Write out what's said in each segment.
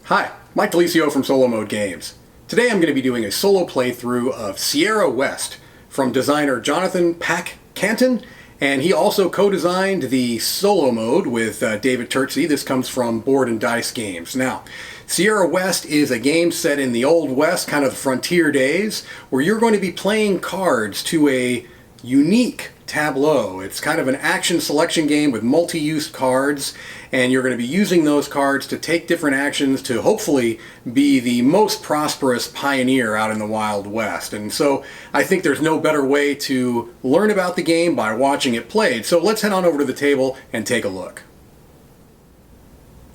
Hi, Mike Delisio from Solo Mode Games. Today I'm going to be doing a solo playthrough of Sierra West from designer Jonathan Pack Canton, and he also co-designed the solo mode with David Turtsey. This comes from Board and Dice Games. Now, Sierra West is a game set in the Old West, kind of the frontier days, where you're going to be playing cards to a unique tableau. It's kind of an action selection game with multi-use cards, and you're going to be using those cards to take different actions to hopefully be the most prosperous pioneer out in the Wild West. And so I think there's no better way to learn about the game by watching it played. So let's head on over to the table and take a look.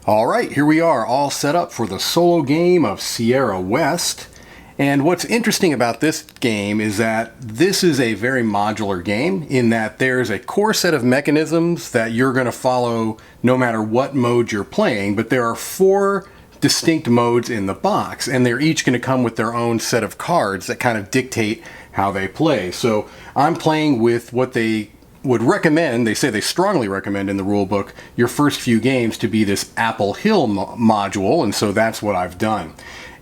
All right, here we are, all set up for the solo game of Sierra West. And what's interesting about this game is that this is a very modular game in that there's a core set of mechanisms that you're going to follow no matter what mode you're playing, but there are 4 distinct modes in the box, and they're each going to come with their own set of cards that kind of dictate how they play. So I'm playing with what they would recommend, they say they strongly recommend in the rulebook, your first few games to be this Apple Hill module, and so that's what I've done.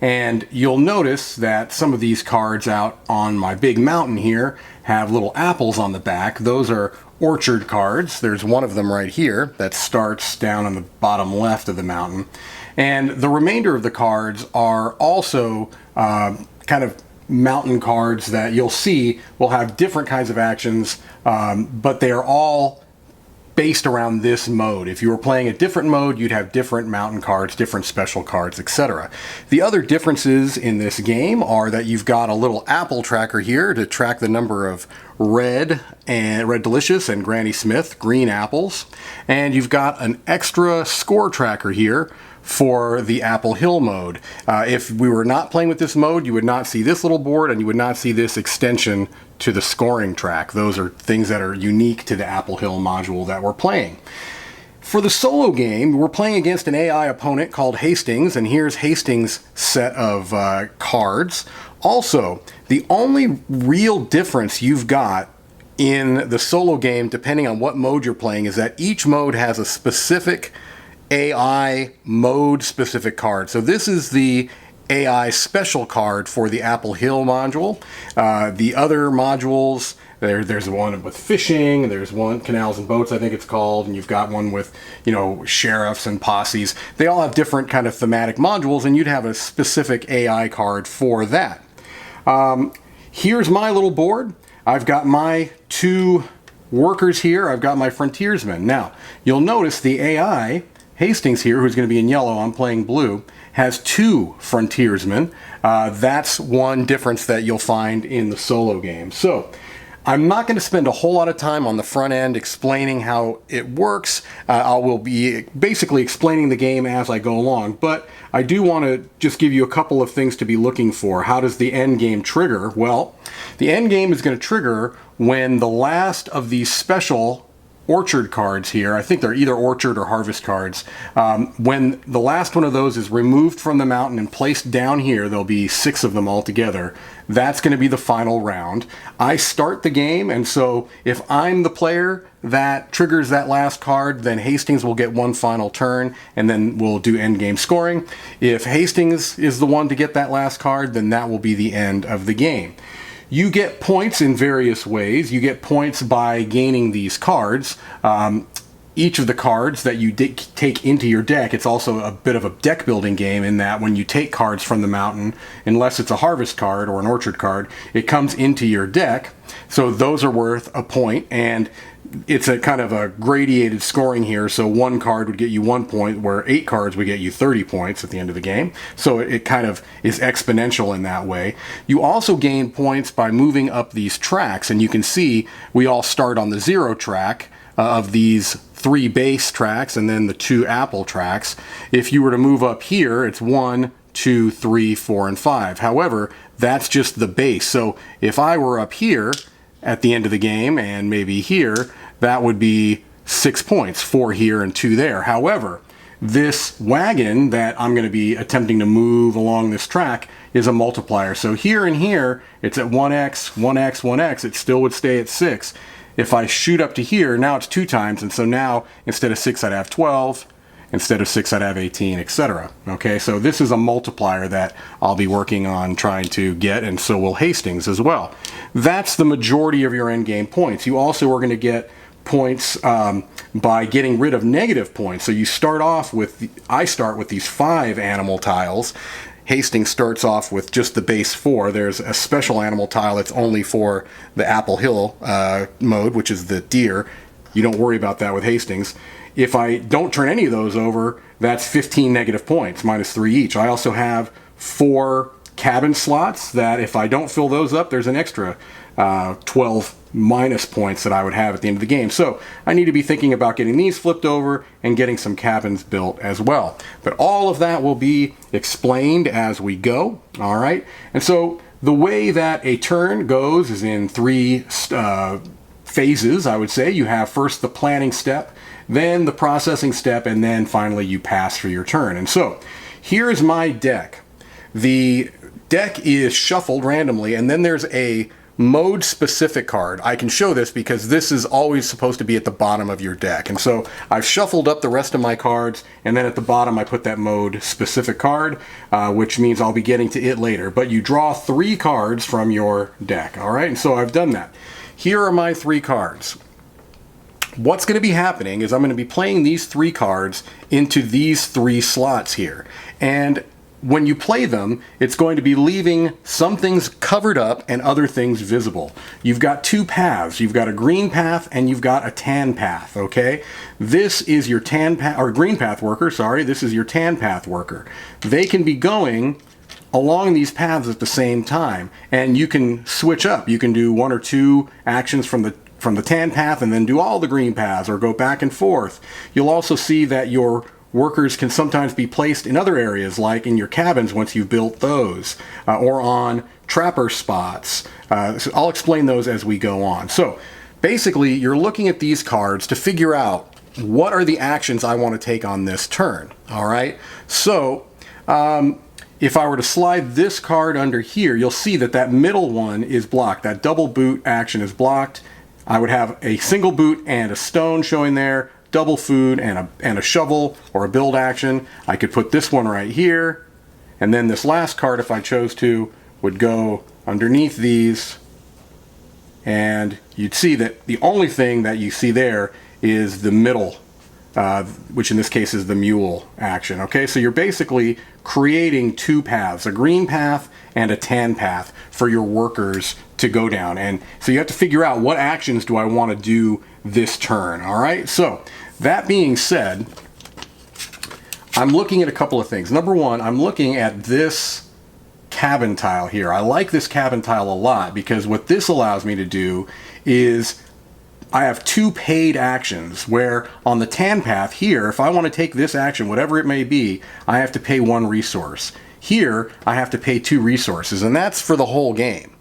And you'll notice that some of these cards out on my big mountain here have little apples on the back. Those are orchard cards. There's one of them right here that starts down on the bottom left of the mountain. And the remainder of the cards are also kind of mountain cards that you'll see will have different kinds of actions, but they are all based around this mode. If you were playing a different mode, you'd have different mountain cards, different special cards, etc. The other differences in this game are that you've got a little apple tracker here to track the number of Red Delicious and Granny Smith green apples, and you've got an extra score tracker here for the Apple Hill mode. If we were not playing with this mode, you would not see this little board and you would not see this extension to the scoring track. Those are things that are unique to the Apple Hill module that we're playing. For the solo game, we're playing against an AI opponent called Hastings, and here's Hastings' set of cards. Also, the only real difference you've got in the solo game, depending on what mode you're playing, is that each mode has a specific AI mode specific card. So this is the AI special card for the Apple Hill module. The other modules, there's one with fishing, there's one canals and boats, I think it's called, and you've got one with, sheriffs and posses. They all have different kind of thematic modules, and you'd have a specific AI card for that. Here's my little board. I've got my 2 workers here. I've got my frontiersmen. Now, you'll notice the AI Hastings here, who's going to be in yellow, I'm playing blue, has 2 frontiersmen. That's one difference that you'll find in the solo game. So I'm not going to spend a whole lot of time on the front end explaining how it works. I will be basically explaining the game as I go along, but I do want to just give you a couple of things to be looking for. How does the end game trigger? Well, the end game is going to trigger when the last of these special orchard cards here, I think they're either orchard or harvest cards, when the last one of those is removed from the mountain and placed down here, there'll be 6 of them all together. That's going to be the final round. I start the game, and so if I'm the player that triggers that last card, then Hastings will get one final turn, and then we'll do end game scoring. If Hastings is the one to get that last card, then that will be the end of the game. You get points in various ways. You get points by gaining these cards. Each of the cards that you take into your deck, it's also a bit of a deck building game in that when you take cards from the mountain, unless it's a harvest card or an orchard card, it comes into your deck. So those are worth a point, and it's a kind of a gradated scoring here. So 1 card would get you 1 point, where 8 cards would get you 30 points at the end of the game. So it kind of is exponential in that way. You also gain points by moving up these tracks, and you can see we all start on the 0 track of these 3 base tracks and then the 2 apple tracks. If you were to move up here, it's 1, 2, 3, 4, and 5. However, that's just the base. So if I were up here at the end of the game and maybe here, that would be 6 points, 4 here and 2 there. However, this wagon that I'm going to be attempting to move along this track is a multiplier. So here and here, it's at 1x, 1x, 1x. It still would stay at 6. If I shoot up to here, now it's 2 times, and so now instead of 6, I'd have 12, Instead of 6, I'd have 18, etc. Okay, so this is a multiplier that I'll be working on trying to get, and so will Hastings as well. That's the majority of your endgame points. You also are going to get points by getting rid of negative points. So you start off with, I start with these 5 animal tiles. Hastings starts off with just the base 4. There's a special animal tile that's only for the Apple Hill mode, which is the deer. You don't worry about that with Hastings. If I don't turn any of those over, that's 15 negative points, minus 3 each. I also have 4 cabin slots that if I don't fill those up, there's an extra 12 minus points that I would have at the end of the game. So I need to be thinking about getting these flipped over and getting some cabins built as well. But all of that will be explained as we go. All right. And so the way that a turn goes is in 3 phases, I would say. You have first the planning step, then the processing step, and then finally you pass for your turn. And so here is my deck. The deck is shuffled randomly, and then there's a mode specific card. I can show this because this is always supposed to be at the bottom of your deck. And so I've shuffled up the rest of my cards, and then at the bottom I put that mode specific card, which means I'll be getting to it later. But you draw 3 cards from your deck. All right, and so I've done that. Here are my 3 cards. What's going to be happening is I'm going to be playing these 3 cards into these 3 slots here. And when you play them, it's going to be leaving some things covered up and other things visible. You've got 2 paths. You've got a green path and you've got a tan path, okay? This is your tan path, or green path worker, sorry. This is your tan path worker. They can be going along these paths at the same time, and you can switch up. You can do 1 or 2 actions from the tan path and then do all the green paths, or go back and forth. You'll also see that your workers can sometimes be placed in other areas, like in your cabins once you've built those, or on trapper spots. So I'll explain those as we go on. So basically, you're looking at these cards to figure out what are the actions I want to take on this turn. All right. So if I were to slide this card under here, you'll see that that middle one is blocked. That double boot action is blocked. I would have a single boot and a stone showing there, double food and a shovel or a build action. I could put this one right here, and then this last card, if I chose to, would go underneath these, and you'd see that the only thing that you see there is the middle, which in this case is the mule action. Okay, so you're basically creating 2 paths, a green path and a tan path for your workers to go down. And so you have to figure out what actions do I want to do this turn. All right, so that being said, I'm looking at a couple of things. Number one, I'm looking at this cabin tile here. I like this cabin tile a lot because what this allows me to do is I have 2 paid actions where on the tan path here, if I want to take this action, whatever it may be, I have to pay 1 resource. Here, I have to pay 2 resources, and that's for the whole game.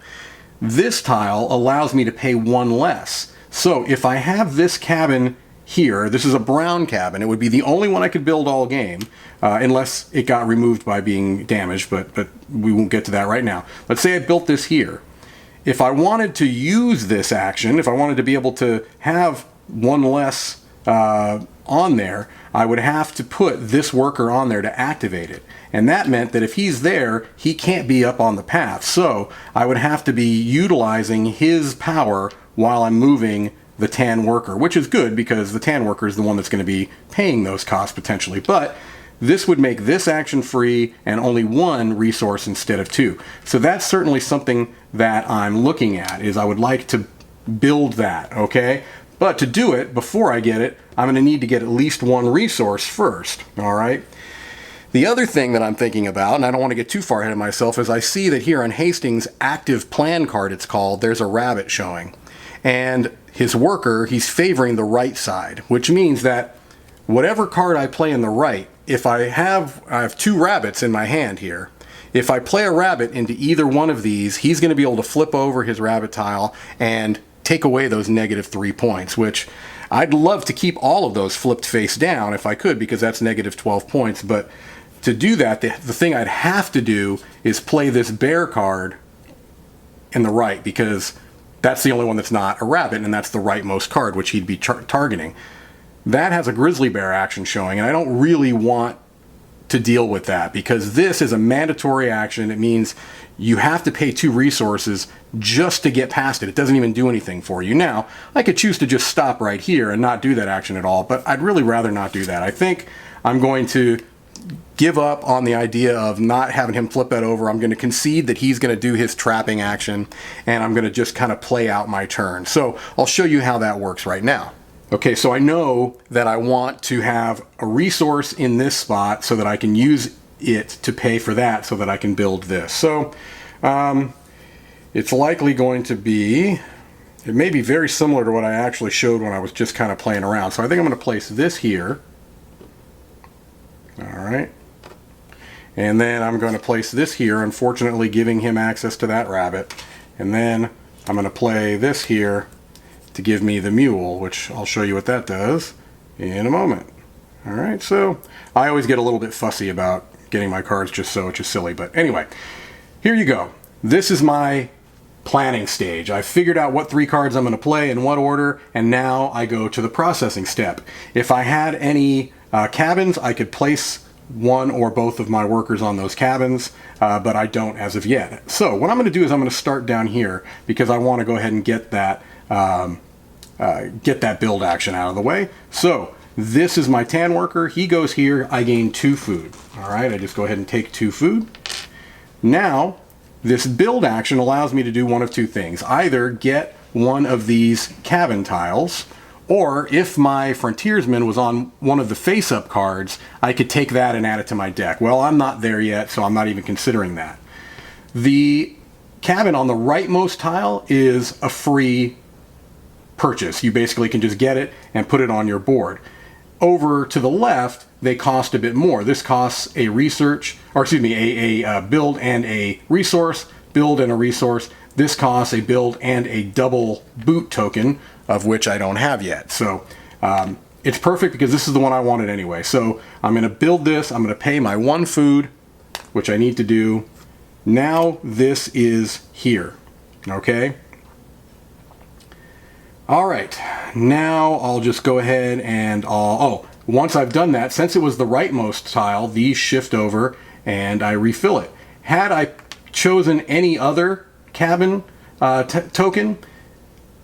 This tile allows me to pay 1 less. So if I have this cabin here, this is a brown cabin, it would be the only one I could build all game, unless it got removed by being damaged, but we won't get to that right now. Let's say I built this here. If I wanted to use this action, if I wanted to be able to have 1 less on there, I would have to put this worker on there to activate it. And that meant that if he's there, he can't be up on the path. So I would have to be utilizing his power while I'm moving the tan worker, which is good because the tan worker is the one that's going to be paying those costs potentially. But this would make this action free and only 1 resource instead of 2. So that's certainly something that I'm looking at, is I would like to build that, okay? But to do it, before I get it, I'm going to need to get at least 1 resource first, all right? The other thing that I'm thinking about, and I don't want to get too far ahead of myself, is I see that here on Hastings' active plan card, it's called, there's a rabbit showing. And his worker, he's favoring the right side, which means that whatever card I play in the right, if I have 2 rabbits in my hand here. If I play a rabbit into either one of these, he's going to be able to flip over his rabbit tile and take away those negative 3 points, which I'd love to keep all of those flipped face down if I could, because that's negative 12 points. But to do that, the thing I'd have to do is play this bear card in the right, because that's the only one that's not a rabbit, and that's the rightmost card, which he'd be targeting. that has a grizzly bear action showing, and I don't really want to deal with that because this is a mandatory action. It means you have to pay 2 resources just to get past it. It doesn't even do anything for you. Now, I could choose to just stop right here and not do that action at all, but I'd really rather not do that. I think I'm going to give up on the idea of not having him flip that over. I'm going to concede that he's going to do his trapping action, and I'm going to just kind of play out my turn. So I'll show you how that works right now. Okay, so I know that I want to have a resource in this spot so that I can use it to pay for that so that I can build this. So it's likely going to be, it may be very similar to what I actually showed when I was just kind of playing around. So I think I'm going to place this here. All right. And then I'm going to place this here, unfortunately giving him access to that rabbit. And then I'm going to play this here to give me the mule, which I'll show you what that does in a moment. All right, so I always get a little bit fussy about getting my cards just so, which is silly. But anyway, here you go. This is my planning stage. I figured out what 3 cards I'm going to play in what order, and now I go to the processing step. If I had any cabins, I could place 1 or both of my workers on those cabins, but I don't as of yet. So what I'm going to do is I'm going to start down here because I want to go ahead and get that build action out of the way. So this is my tan worker. He goes here. I gain 2 food. All right, I just go ahead and take 2 food. Now, this build action allows me to do one of 2 things. Either get one of these cabin tiles, or if my frontiersman was on one of the face-up cards, I could take that and add it to my deck. Well, I'm not there yet, so I'm not even considering that. The cabin on the rightmost tile is a free purchase. You basically can just get it and put it on your board. Over to the left, they cost a bit more. This costs a research, or excuse me, a build and a resource, build and a resource. This costs a build and a double boot token, of which I don't have yet. So it's perfect because this is the one I wanted anyway. So I'm going to build this. I'm going to pay my 1 food, which I need to do. Now this is here. Okay. All right. Now I'll just go ahead and once I've done that, since it was the rightmost tile, these shift over and I refill it. Had I chosen any other cabin token,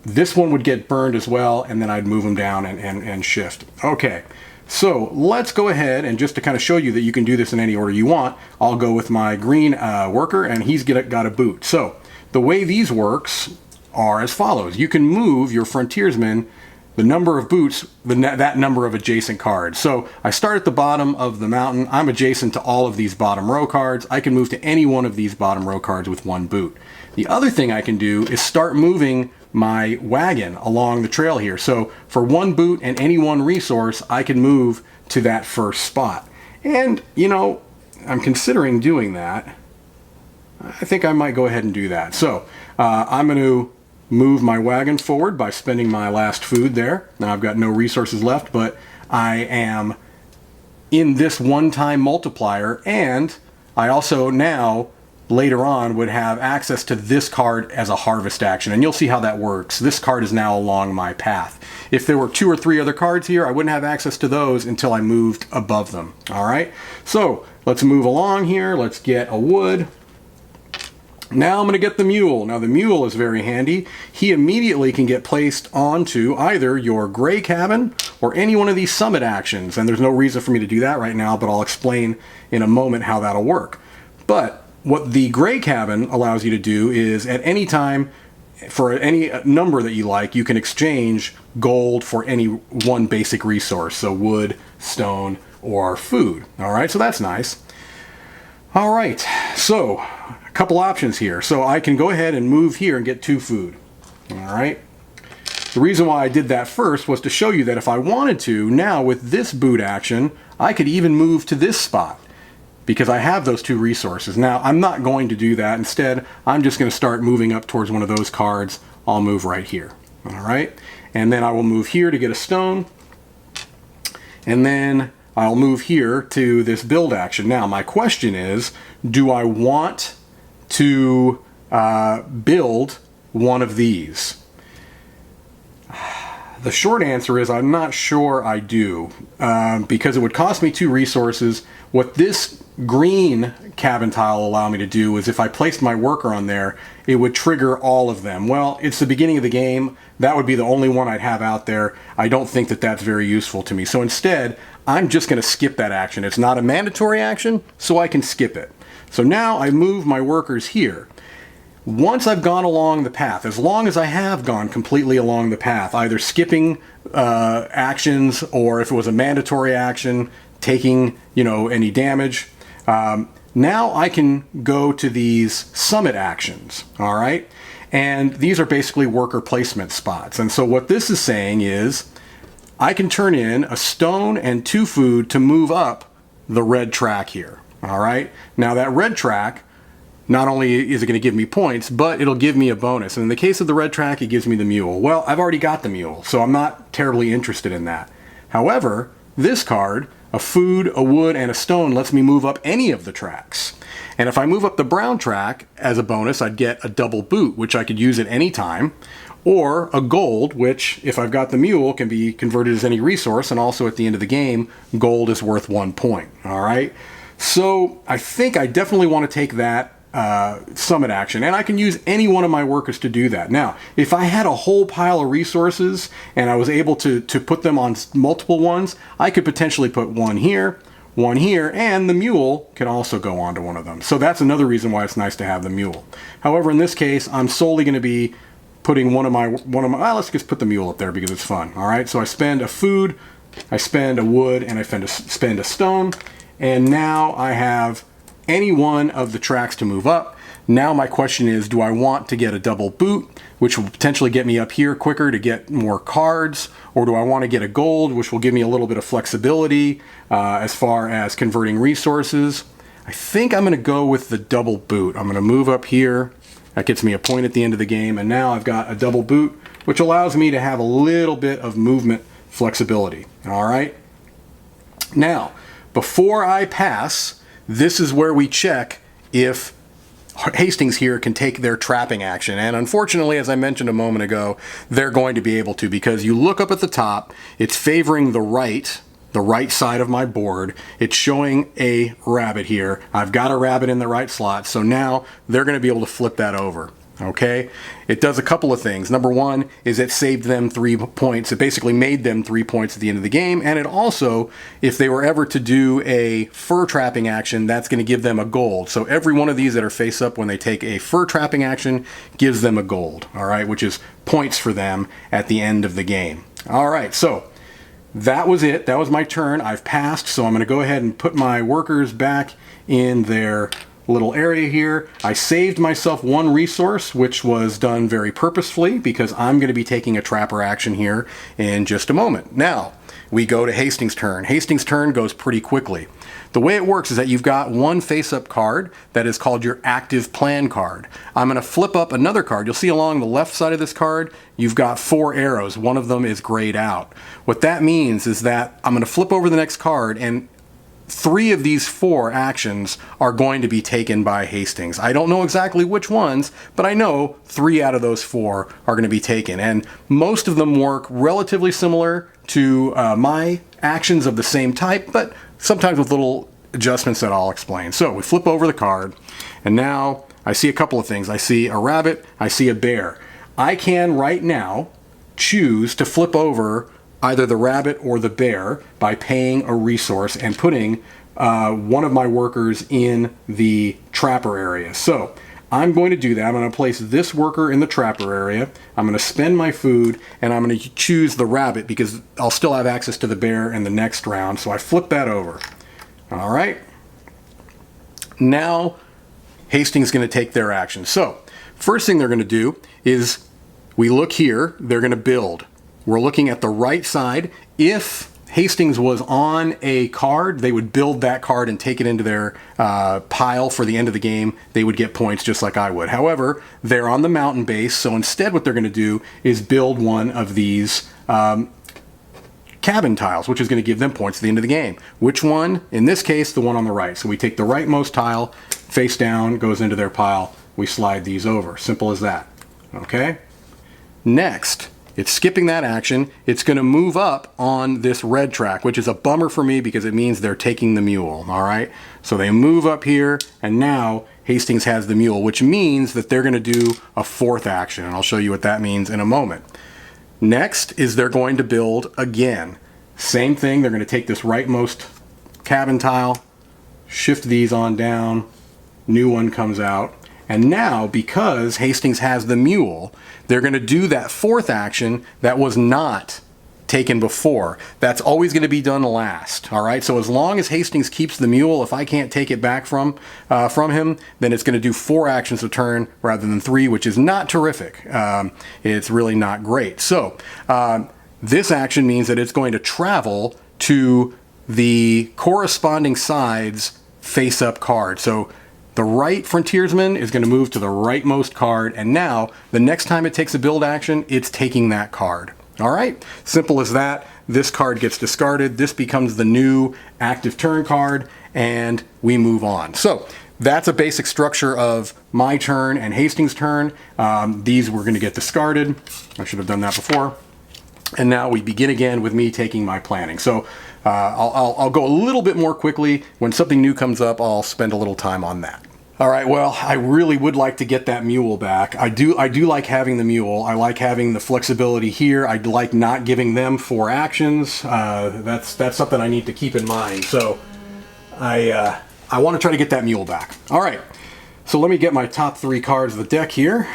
this one would get burned as well, and then I'd move them down and shift. Okay, so let's go ahead and just to kind of show you that you can do this in any order you want, I'll go with my green worker, and he's got a boot. So the way these works are as follows. You can move your frontiersman the number of boots, that number of adjacent cards. So I start at the bottom of the mountain. I'm adjacent to all of these bottom row cards. I can move to any one of these bottom row cards with 1 boot. The other thing I can do is start moving my wagon along the trail here. So for 1 boot and any 1 resource, I can move to that first spot. And, you know, I'm considering doing that. I think I might go ahead and do that. So I'm going to move my wagon forward by spending my last food there. Now I've got no resources left, but I am in this one-time multiplier, and I also now later on would have access to this card as a harvest action, and you'll see how that works. This card is now along my path. If there were 2 or 3 other cards here, I wouldn't have access to those until I moved above them. All right, so let's move along here. Let's get a wood. Now I'm going to get the mule. Now the mule is very handy. He immediately can get placed onto either your gray cabin or any one of these summit actions. And there's no reason for me to do that right now, but I'll explain in a moment how that'll work. But what the gray cabin allows you to do is at any time, for any number that you like, you can exchange gold for any 1 basic resource. So wood, stone, or food. All right, so that's nice. All right, so a couple options here. So I can go ahead and move here and get 2 food. All right. The reason why I did that first was to show you that if I wanted to, now with this boot action, I could even move to this spot because I have those 2 resources. Now, I'm not going to do that. Instead, I'm just going to start moving up towards one of those cards. I'll move right here. All right. And then I will move here to get a stone. And then I'll move here to this build action. Now, my question is, do I want to build one of these? The short answer is I'm not sure I do, because it would cost me 2 resources. What this green cabin tile will allow me to do is if I placed my worker on there, it would trigger all of them. Well, it's the beginning of the game. That would be the only one I'd have out there. I don't think that that's very useful to me. So instead, I'm just going to skip that action. It's not a mandatory action, so I can skip it. So now I move my workers here. Once I've gone along the path, as long as I have gone completely along the path, either skipping actions or if it was a mandatory action, taking, any damage, now I can go to these summit actions, all right? And these are basically worker placement spots. And so what this is saying is I can turn in a stone and 2 food to move up the red track here, all right? Now that red track, not only is it going to give me points, but it'll give me a bonus. And in the case of the red track, it gives me the mule. Well, I've already got the mule, so I'm not terribly interested in that. However, this card, a food, a wood, and a stone, lets me move up any of the tracks. And if I move up the brown track as a bonus, I'd get a double boot, which I could use at any time, or a gold, which, if I've got the mule, can be converted as any resource, and also at the end of the game, gold is worth 1 point, all right? So I think I definitely want to take that summit action, and I can use any one of my workers to do that. Now, if I had a whole pile of resources and I was able to put them on multiple ones, I could potentially put one here, and the mule can also go onto one of them. So that's another reason why it's nice to have the mule. However, in this case, I'm solely going to be putting one of my let's just put the mule up there because it's fun. All right, so I spend a food, I spend a wood, and I spend a stone, and now I have any one of the tracks to move up. Now my question is, do I want to get a double boot, which will potentially get me up here quicker to get more cards, or do I want to get a gold, which will give me a little bit of flexibility as far as converting resources? I think I'm going to go with the double boot. I'm going to move up here. That gets me a point at the end of the game, and now I've got a double boot, which allows me to have a little bit of movement flexibility. All right. Now, before I pass, this is where we check if Hastings here can take their trapping action. And unfortunately, as I mentioned a moment ago, they're going to be able to, because you look up at the top, it's favoring the right side of my board. It's showing a rabbit here. I've got a rabbit in the right slot, so now they're going to be able to flip that over. Okay, it does a couple of things. Number one is it saved them 3 points. It basically made them 3 points at the end of the game. And it also, if they were ever to do a fur trapping action, that's going to give them a gold. So every one of these that are face up when they take a fur trapping action gives them a gold, all right, which is points for them at the end of the game. All right, so that was it. That was my turn. I've passed, so I'm going to go ahead and put my workers back in their little area here. I saved myself 1 resource, which was done very purposefully because I'm going to be taking a trapper action here in just a moment. Now, we go to Hastings' turn. Hastings' turn goes pretty quickly. The way it works is that you've got 1 face-up card that is called your active plan card. I'm going to flip up another card. You'll see along the left side of this card, you've got 4 arrows. One of them is grayed out. What that means is that I'm going to flip over the next card, and 3 of these 4 actions are going to be taken by Hastings. I don't know exactly which ones, but I know 3 out of those 4 are going to be taken. And most of them work relatively similar to my actions of the same type, but sometimes with little adjustments that I'll explain. So we flip over the card, and now I see a couple of things. I see a rabbit, I see a bear. I can right now choose to flip over either the rabbit or the bear by paying a resource and putting one of my workers in the trapper area. So I'm going to do that. I'm going to place this worker in the trapper area. I'm going to spend my food, and I'm going to choose the rabbit because I'll still have access to the bear in the next round. So I flip that over. All right. Now Hastings is going to take their action. So first thing they're going to do is we look here. They're going to build. We're looking at the right side. If Hastings was on a card, they would build that card and take it into their pile for the end of the game. They would get points just like I would. However, they're on the mountain base, so instead what they're going to do is build one of these cabin tiles, which is going to give them points at the end of the game. Which one? In this case, the one on the right. So we take the rightmost tile, face down, goes into their pile. We slide these over. Simple as that. Okay? Next, it's skipping that action. It's going to move up on this red track, which is a bummer for me because it means they're taking the mule, all right? So they move up here, and now Hastings has the mule, which means that they're going to do a fourth action, and I'll show you what that means in a moment. Next is they're going to build again. Same thing, they're going to take this rightmost cabin tile, shift these on down, new one comes out, and now because Hastings has the mule, they're going to do that fourth action that was not taken before. That's always going to be done last, all right? So as long as Hastings keeps the mule, if I can't take it back from him, then it's going to do 4 actions a turn rather than 3, which is not terrific. It's really not great. So this action means that it's going to travel to the corresponding side's face-up card. So the right frontiersman is going to move to the rightmost card, and now the next time it takes a build action, it's taking that card. All right, simple as that. This card gets discarded. This becomes the new active turn card, and we move on. So that's a basic structure of my turn and Hastings' turn. These were going to get discarded. I should have done that before. And now we begin again with me taking my planning. So I'll go a little bit more quickly. When something new comes up, I'll spend a little time on that. All right, well, I really would like to get that mule back. I do like having the mule. I like having the flexibility here. I like not giving them 4 actions. That's something I need to keep in mind. So I want to try to get that mule back. All right, so let me get my top 3 cards of the deck here.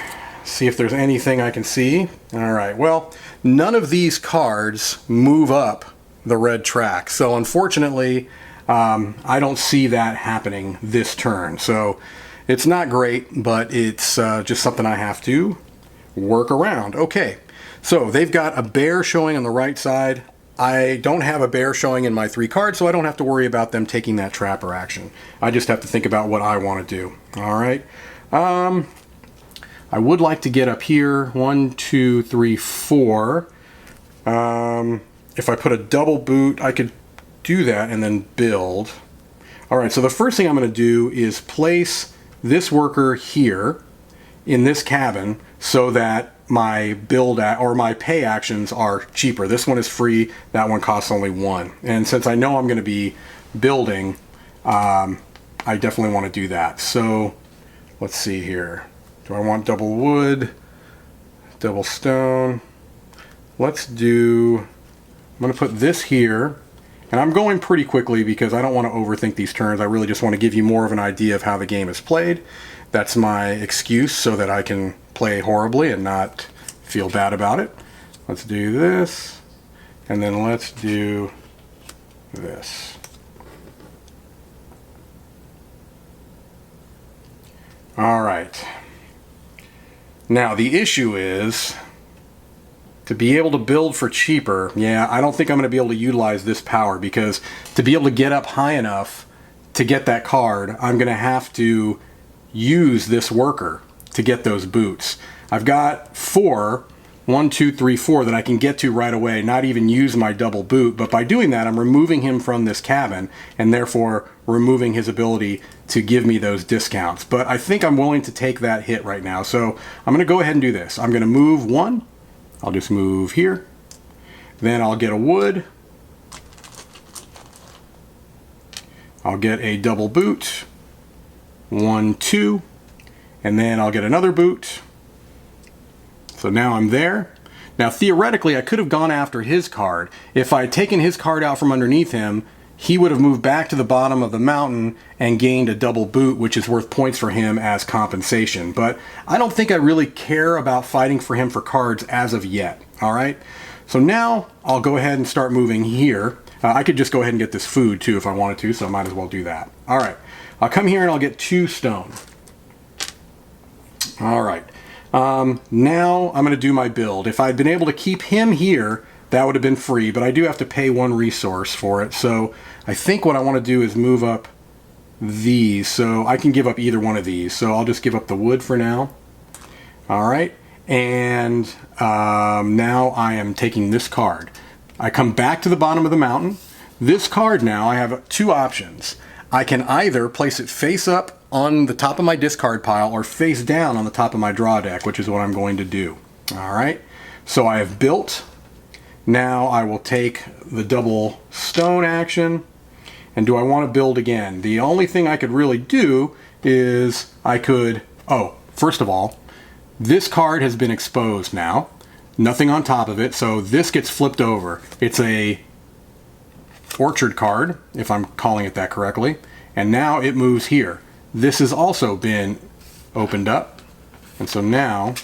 See if there's anything I can see. All right, well, none of these cards move up the red track. So unfortunately, I don't see that happening this turn. So it's not great, but it's just something I have to work around. Okay, so they've got a bear showing on the right side. I don't have a bear showing in my 3 cards, so I don't have to worry about them taking that trapper action. I just have to think about what I want to do. All right. I would like to get up here 1, 2, 3, 4. If I put a double boot, I could do that and then build. All right, so the first thing I'm going to do is place this worker here in this cabin so that my build or my pay actions are cheaper. This one is free, that one costs only 1. And since I know I'm going to be building, I definitely want to do that. So let's see here. Do I want double wood, double stone? Let's do, I'm going to put this here. And I'm going pretty quickly because I don't want to overthink these turns. I really just want to give you more of an idea of how the game is played. That's my excuse so that I can play horribly and not feel bad about it. Let's do this, and then let's do this. All right. Now the issue is, to be able to build for cheaper, yeah, I don't think I'm going to be able to utilize this power, because to be able to get up high enough to get that card, I'm going to have to use this worker to get those boots. I've got 4, 1, 2, 3, 4 that I can get to right away, not even use my double boot, but by doing that, I'm removing him from this cabin and therefore removing his ability to give me those discounts. But I think I'm willing to take that hit right now, so I'm going to go ahead and do this. I'm going to move 1. I'll just move here. Then I'll get a wood. I'll get a double boot. 1, 2. And then I'll get another boot. So now I'm there. Now theoretically I could have gone after his card. If I had taken his card out from underneath him, he would have moved back to the bottom of the mountain and gained a double boot, which is worth points for him as compensation. But I don't think I really care about fighting for him for cards as of yet. All right. So now I'll go ahead and start moving here. I could just go ahead and get this food too if I wanted to, so I might as well do that. All right. I'll come here and I'll get 2 stone. All right. Now I'm going to do my build. If I'd been able to keep him here, that would have been free, but I do have to pay 1 resource for it. So I think what I want to do is move up these. So I can give up either one of these. So I'll just give up the wood for now. All right. And now I am taking this card. I come back to the bottom of the mountain. This card now, I have 2 options. I can either place it face up on the top of my discard pile or face down on the top of my draw deck, which is what I'm going to do. All right. So I have built. Now I will take the double stone action. And do I want to build again? The only thing I could really do is I could, oh, first of all, this card has been exposed now. Nothing on top of it, so this gets flipped over. It's a orchard card, if I'm calling it that correctly. And now it moves here. This has also been opened up. And so now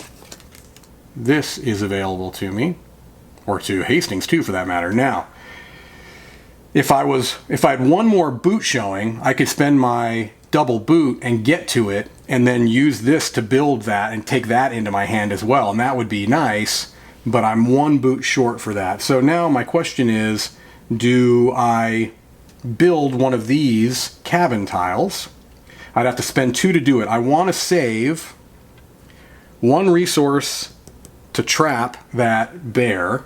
this is available to me, or to Hastings too for that matter. Now, if I had one more boot showing, I could spend my double boot and get to it and then use this to build that and take that into my hand as well. And that would be nice, but I'm one boot short for that. So now my question is, do I build one of these cabin tiles? I'd have to spend 2 to do it. I want to save 1 resource to trap that bear.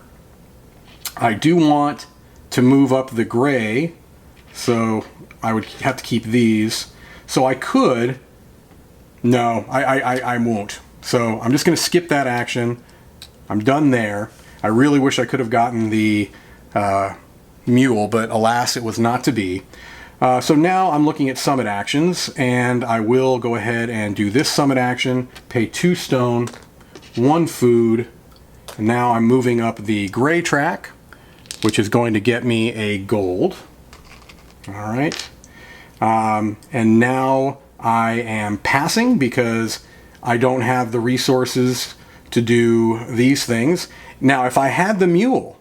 I do want to move up the gray, so I would have to keep these. So I could, no, I won't. So I'm just going to skip that action. I'm done there. I really wish I could have gotten the mule, but alas, it was not to be. So now I'm looking at summit actions, and I will go ahead and do this summit action, pay 2 stone, 1 food, and now I'm moving up the gray track, which is going to get me a gold. All right. And now I am passing because I don't have the resources to do these things. Now, if I had the mule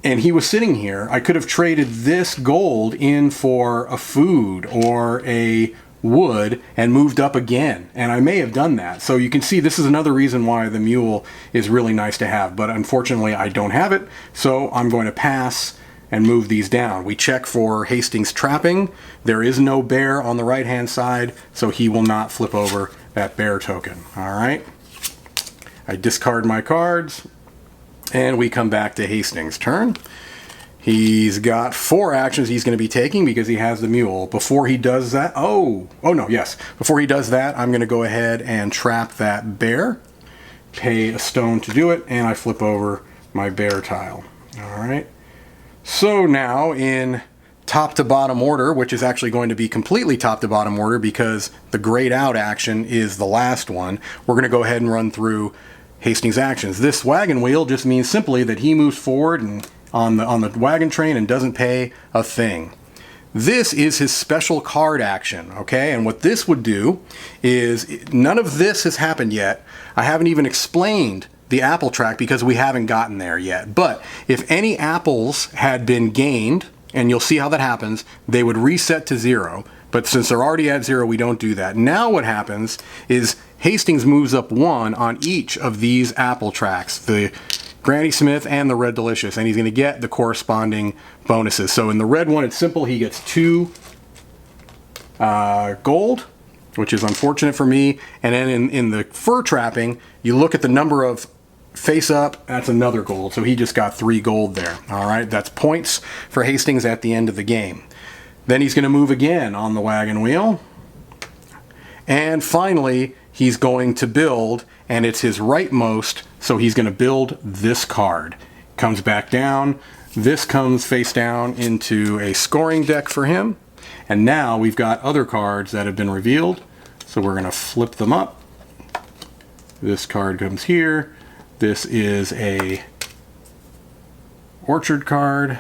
and he was sitting here, I could have traded this gold in for a food or a wood and moved up again, and I may have done that. So you can see this is another reason why the mule is really nice to have, but unfortunately I don't have it, so I'm going to pass and move these down. We check for Hastings trapping. There is no bear on the right hand side, so he will not flip over that bear token. All right, I discard my cards and we come back to Hastings' turn. He's got 4 actions he's going to be taking because he has the mule. Before he does that, before he does that, I'm going to go ahead and trap that bear, pay a stone to do it, and I flip over my bear tile. All right. So now in top to bottom order, which is actually going to be completely top to bottom order because the grayed out action is the last one, we're going to go ahead and run through Hastings' actions. This wagon wheel just means simply that he moves forward and on the wagon train and doesn't pay a thing. This is his special card action, okay? And what this would do is, none of this has happened yet. I haven't even explained the apple track because we haven't gotten there yet. But if any apples had been gained, and you'll see how that happens, they would reset to 0. But since they're already at 0, we don't do that. Now what happens is Hastings moves up 1 on each of these apple tracks, the Granny Smith and the Red Delicious, and he's going to get the corresponding bonuses. So in the red one, it's simple. He gets 2 gold, which is unfortunate for me. And then in the fur trapping, you look at the number of face up, that's another gold. So he just got 3 gold there. All right, that's points for Hastings at the end of the game. Then he's going to move again on the wagon wheel. And finally, he's going to build, and it's his rightmost, so he's going to build this card. Comes back down. This comes face down into a scoring deck for him. And now we've got other cards that have been revealed. So we're going to flip them up. This card comes here. This is a orchard card,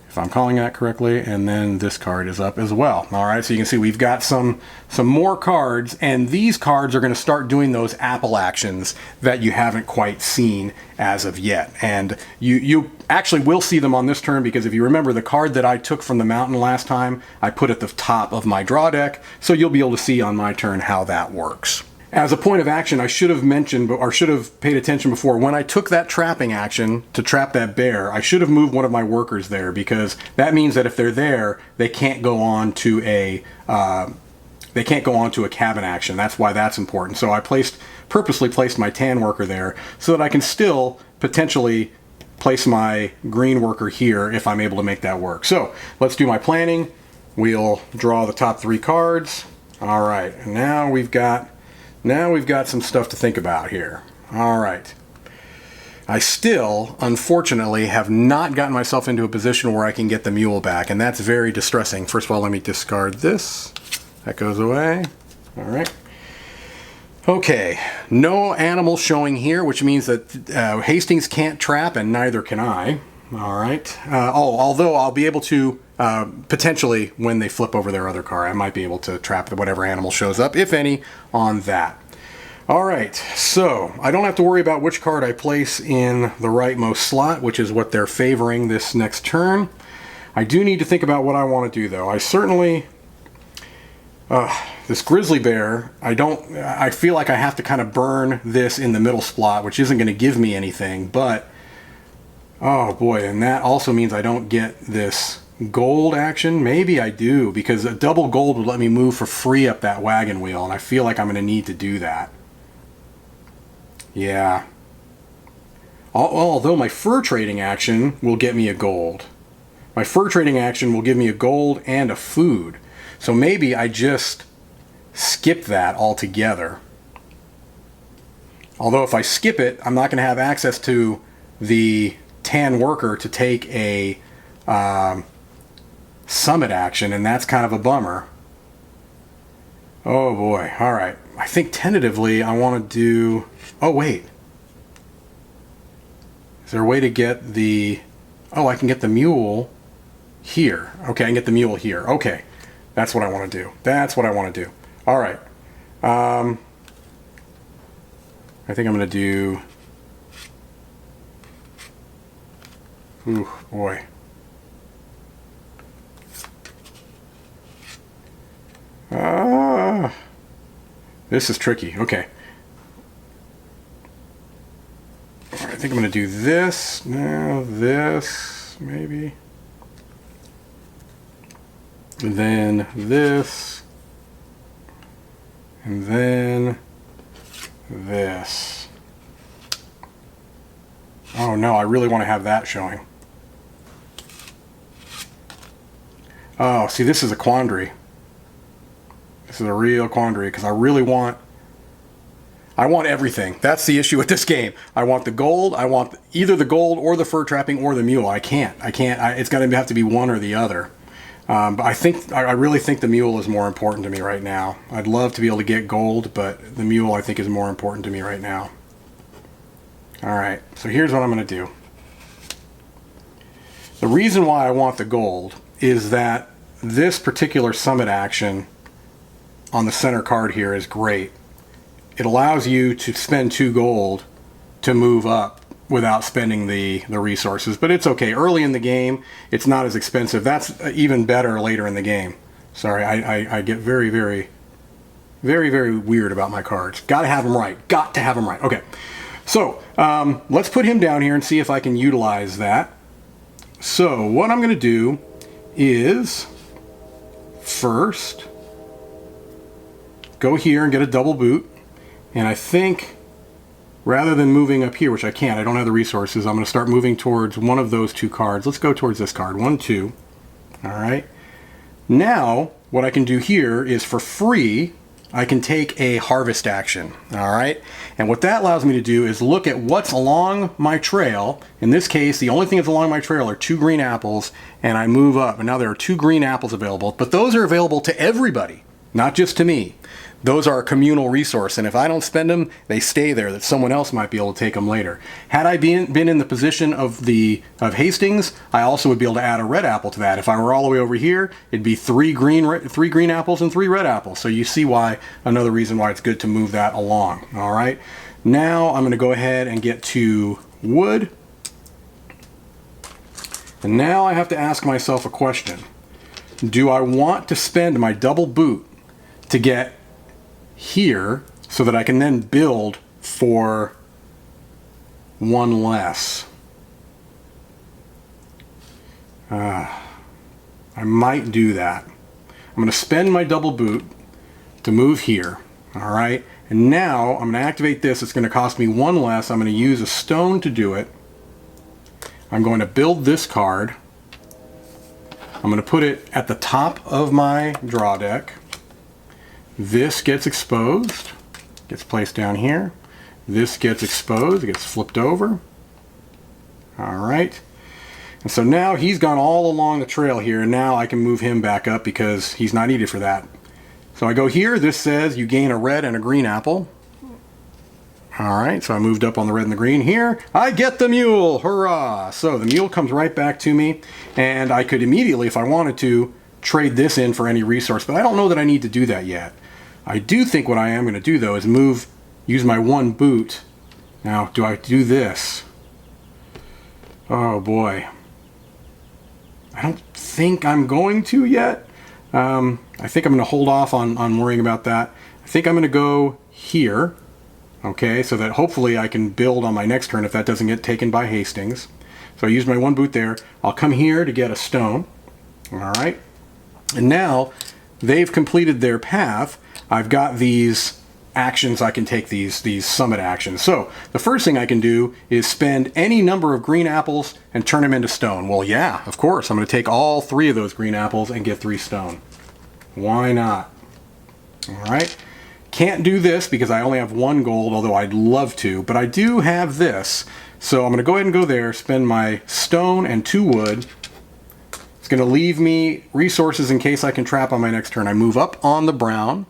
if I'm calling that correctly, and then this card is up as well. All right, so you can see we've got some more cards, and these cards are going to start doing those apple actions that you haven't quite seen as of yet. And you actually will see them on this turn, because if you remember, the card that I took from the mountain last time, I put at the top of my draw deck, so you'll be able to see on my turn how that works. As a point of action, I should have mentioned, or should have paid attention before, when I took that trapping action to trap that bear, I should have moved one of my workers there, because that means that if they're there, they can't go on to a cabin action. That's why that's important. So I purposely placed my tan worker there so that I can still potentially place my green worker here if I'm able to make that work. So let's do my planning. We'll draw the top 3 cards. All right, and now we've got some stuff to think about here. All right. I still, unfortunately, have not gotten myself into a position where I can get the mule back, and that's very distressing. First of all, let me discard this. That goes away. All right. Okay, no animals showing here, which means that Hastings can't trap, and neither can I. All right. Although I'll be able to, potentially, when they flip over their other car, I might be able to trap whatever animal shows up, if any, on that. All right, so I don't have to worry about which card I place in the rightmost slot, which is what they're favoring this next turn. I do need to think about what I want to do, though. I certainly... this grizzly bear, I feel like I have to kind of burn this in the middle slot, which isn't going to give me anything, but... Oh boy, and that also means I don't get this gold action. Maybe I do, because a double gold would let me move for free up that wagon wheel, and I feel like I'm going to need to do that. Yeah. Although my fur trading action will get me a gold. My fur trading action will give me a gold and a food. So maybe I just skip that altogether. Although if I skip it, I'm not going to have access to the tan worker to take a summit action, and that's kind of a bummer. Oh boy. All right. I think tentatively I want to do... Oh, wait. Is there a way to get the... Oh, I can get the mule here. Okay, I can get the mule here. Okay. That's what I want to do. That's what I want to do. All right. I think I'm going to do... Ooh, boy. This is tricky. Okay. I think I'm going to do this. No, this, maybe. And then this. And then this. Oh no, I really want to have that showing. Oh, see, this is a quandary. This is a real quandary, because I want everything. That's the issue with this game. I want the gold. I want either the gold or the fur trapping or the mule. I can't. It's going to have to be one or the other. But I really think the mule is more important to me right now. I'd love to be able to get gold, but the mule I think is more important to me right now. All right, so here's what I'm going to do. The reason why I want the gold is that this particular summit action on the center card here is great. It allows you to spend 2 gold to move up without spending the resources, but it's okay. Early in the game, it's not as expensive. That's even better later in the game. Sorry, I get very, very, very, very weird about my cards. Got to have them right. Got to have them right. Okay, so let's put him down here and see if I can utilize that. So what I'm going to do is first go here and get a double boot, and I think rather than moving up here, which I can't, I don't have the resources, I'm going to start moving towards one of those 2 cards. Let's go towards this card, 1, 2. All right. Now, what I can do here is for free, I can take a harvest action. All right. And what that allows me to do is look at what's along my trail. In this case, the only thing that's along my trail are 2 green apples, and I move up. And now there are 2 green apples available, but those are available to everybody, not just to me. Those are a communal resource, and if I don't spend them, they stay there, that someone else might be able to take them later. Had I been in the position of Hastings, I also would be able to add a red apple to that. If I were all the way over here, it'd be 3 green apples and 3 red apples. So you see why, another reason why it's good to move that along. All right. Now I'm going to go ahead and get to wood. And now I have to ask myself a question. Do I want to spend my double boot to get here so that I can then build for 1 less? I might do that. I'm going to spend my double boot to move here. All right. And now I'm going to activate this. It's going to cost me 1 less. I'm going to use a stone to do it. I'm going to build this card. I'm going to put it at the top of my draw deck. This gets exposed, gets placed down here. this gets exposed, it gets flipped over. All right. And so now he's gone all along the trail here, and now I can move him back up because he's not needed for that. So I go here, this says you gain a red and a green apple. All right, so I moved up on the red and the green here. I get the mule, hurrah! So the mule comes right back to me, and I could immediately, if I wanted to, trade this in for any resource, but I don't know that I need to do that yet. I do think what I am going to do, though, is use my one boot. Now, do I do this? Oh, boy. I don't think I'm going to yet. I think I'm going to hold off on worrying about that. I think I'm going to go here, okay, so that hopefully I can build on my next turn if that doesn't get taken by Hastings. So I use my one boot there. I'll come here to get a stone. All right. And now they've completed their path. I've got these actions I can take, these summit actions. So the first thing I can do is spend any number of green apples and turn them into stone. Well, yeah, of course. I'm going to take all 3 of those green apples and get 3 stone. Why not? All right. Can't do this because I only have 1 gold, although I'd love to, but I do have this. So I'm going to go ahead and go there, spend my stone and 2 wood. It's going to leave me resources in case I can trap on my next turn. I move up on the brown,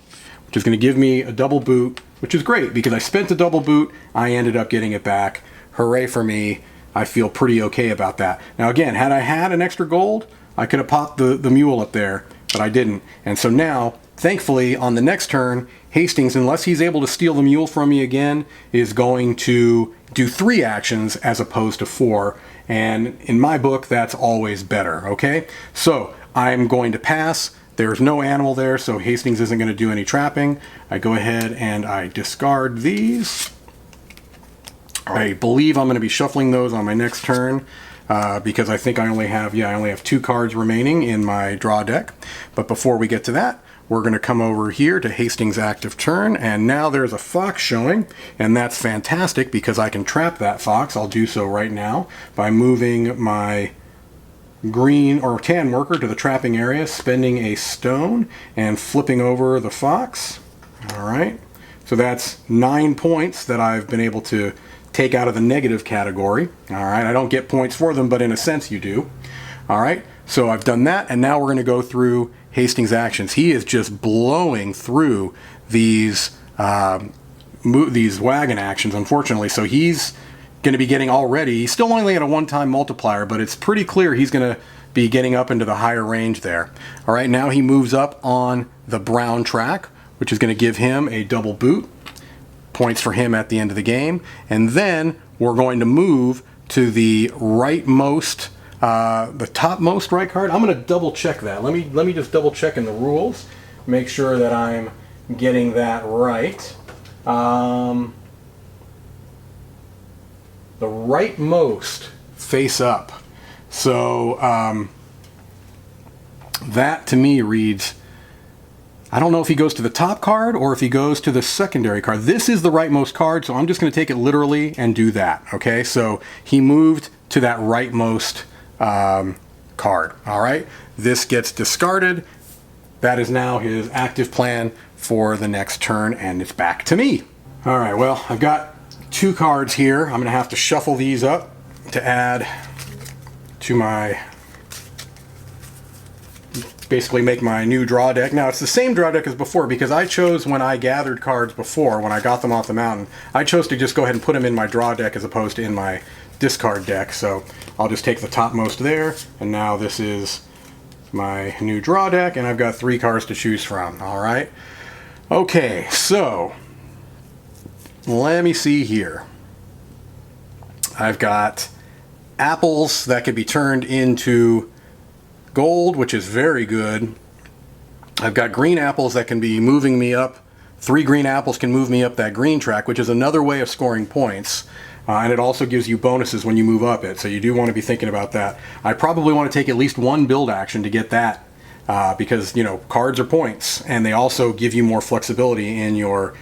which is going to give me a double boot, which is great because I spent a double boot. I ended up getting it back. Hooray for me. I feel pretty okay about that. Now again, had I had an extra gold, I could have popped the mule up there, but I didn't. And so now, thankfully, on the next turn, Hastings, unless he's able to steal the mule from me again, is going to do 3 actions as opposed to 4. And in my book, that's always better, okay? So I'm going to pass. There's no animal there, so Hastings isn't going to do any trapping. I go ahead and I discard these. I believe I'm going to be shuffling those on my next turn because I think I only have 2 cards remaining in my draw deck. But before we get to that, we're going to come over here to Hastings' active turn, and now there's a fox showing, and that's fantastic because I can trap that fox. I'll do so right now by moving my green or tan worker to the trapping area, spending a stone, and flipping over the fox. All right, so that's 9 points that I've been able to take out of the negative category. All right, I don't get points for them, but in a sense you do. All right, so I've done that, and now we're going to go through Hastings' actions. He is just blowing through these wagon actions, unfortunately, so he's going to be getting he's still only at a 1-time multiplier, but it's pretty clear he's going to be getting up into the higher range there. All right, now he moves up on the brown track, which is going to give him a double boot. Points for him at the end of the game. And then we're going to move to the rightmost, the topmost right card. I'm going to double check that. Let me just double check in the rules, make sure that I'm getting that right. The rightmost face up. So that to me reads, I don't know if he goes to the top card or if he goes to the secondary card. This is the rightmost card, so I'm just going to take it literally and do that. Okay, so he moved to that rightmost card. All right, this gets discarded. That is now his active plan for the next turn, and it's back to me. All right, well, I've got 2 cards here. I'm going to have to shuffle these up to add to my, basically make my new draw deck. Now, it's the same draw deck as before because I chose, when I gathered cards before, when I got them off the mountain, I chose to just go ahead and put them in my draw deck as opposed to in my discard deck. So I'll just take the topmost there, and now this is my new draw deck, and I've got 3 cards to choose from. All right. Okay, so let me see here. I've got apples that could be turned into gold, which is very good. I've got green apples that can be moving me up. 3 green apples can move me up that green track, which is another way of scoring points. And it also gives you bonuses when you move up it, so you do want to be thinking about that. I probably want to take at least 1 build action to get that because, you know, cards are points, and they also give you more flexibility in your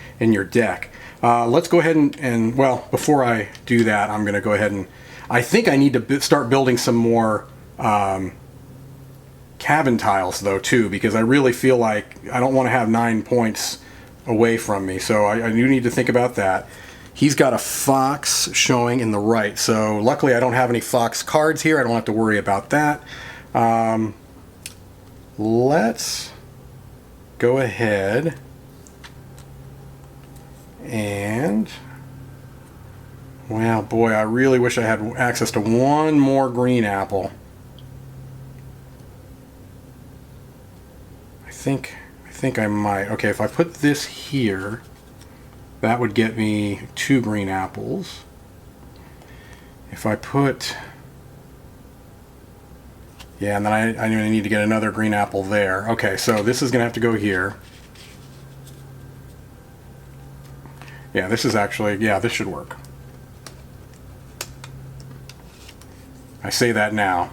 deck. Let's go ahead and well, before I do that, I'm going to go ahead and, I think I need to start building some more cabin tiles though too, because I really feel like I don't want to have 9 points away from me, so I do need to think about that. He's got a fox showing in the right. So luckily I don't have any fox cards here. I don't have to worry about that. Let's go ahead and, well, boy, I really wish I had access to one more green apple. I think I might. Okay, if I put this here, that would get me 2 green apples. If I put, yeah, and then I need to get another green apple there. Okay, so this is going to have to go here. Yeah, this is actually, yeah, this should work. I say that now.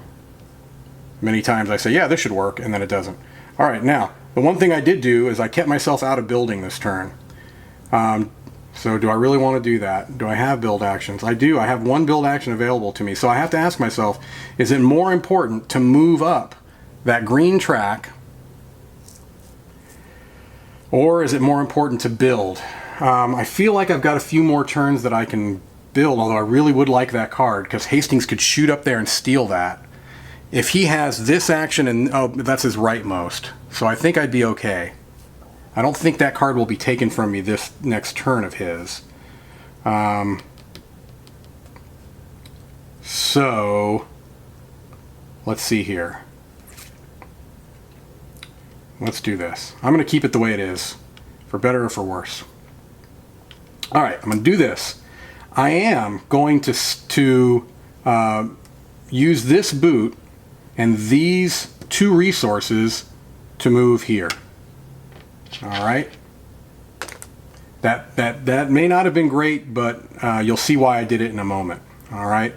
Many times I say, yeah, this should work, and then it doesn't. All right, now, the one thing I did do is I kept myself out of building this turn. So do I really want to do that? Do I have build actions? I do. I have one build action available to me. So I have to ask myself, is it more important to move up that green track, or is it more important to build? I feel like I've got a few more turns that I can build, although I really would like that card, because Hastings could shoot up there and steal that. If he has this action, and oh, that's his rightmost, so I think I'd be okay. I don't think that card will be taken from me this next turn of his. So let's see here. Let's do this. I'm going to keep it the way it is, for better or for worse. All right, I'm going to do this. I am going to use this boot and these 2 resources to move here. All right. That may not have been great, but you'll see why I did it in a moment. All right.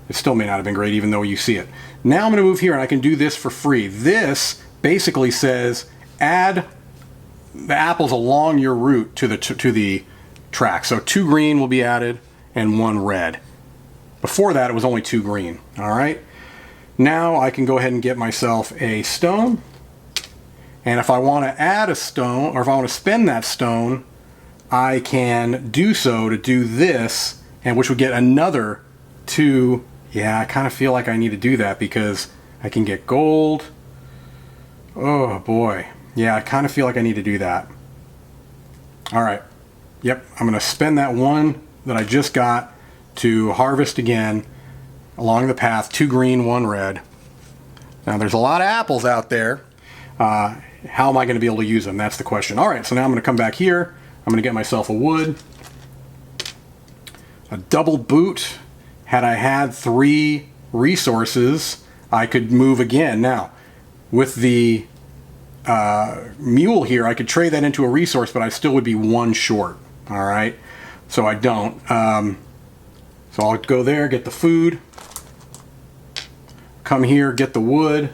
It still may not have been great, even though you see it. Now I'm going to move here, and I can do this for free. This basically says add the apples along your route to the track. So 2 green will be added and 1 red. Before that, it was only 2 green. All right. Now I can go ahead and get myself a stone. And if I want to add a stone, or if I want to spend that stone, I can do so to do this, and which would get another 2. Yeah, I kind of feel like I need to do that because I can get gold. Oh boy. Yeah, I kind of feel like I need to do that. All right. Yep, I'm going to spend that 1 that I just got to harvest again along the path. 2 green, 1 red. Now there's a lot of apples out there. How am I going to be able to use them? That's the question. All right, so now I'm going to come back here. I'm going to get myself a wood. A double boot. Had I had 3 resources, I could move again. Now, with the mule here, I could trade that into a resource, but I still would be 1 short. All right, so I don't. So I'll go there, get the food. Come here, get the wood.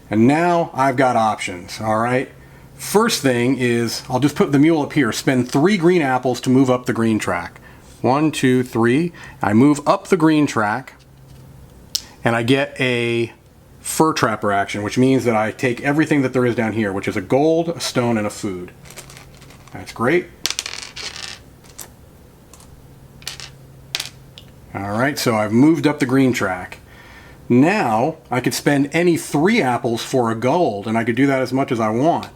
And now I've got options, all right? First thing is, I'll just put the mule up here, spend 3 green apples to move up the green track. 1, 2, 3. I move up the green track, and I get a fur trapper action, which means that I take everything that there is down here, which is a gold, a stone, and a food. That's great. All right, so I've moved up the green track. Now I could spend any 3 apples for a gold, and I could do that as much as I want.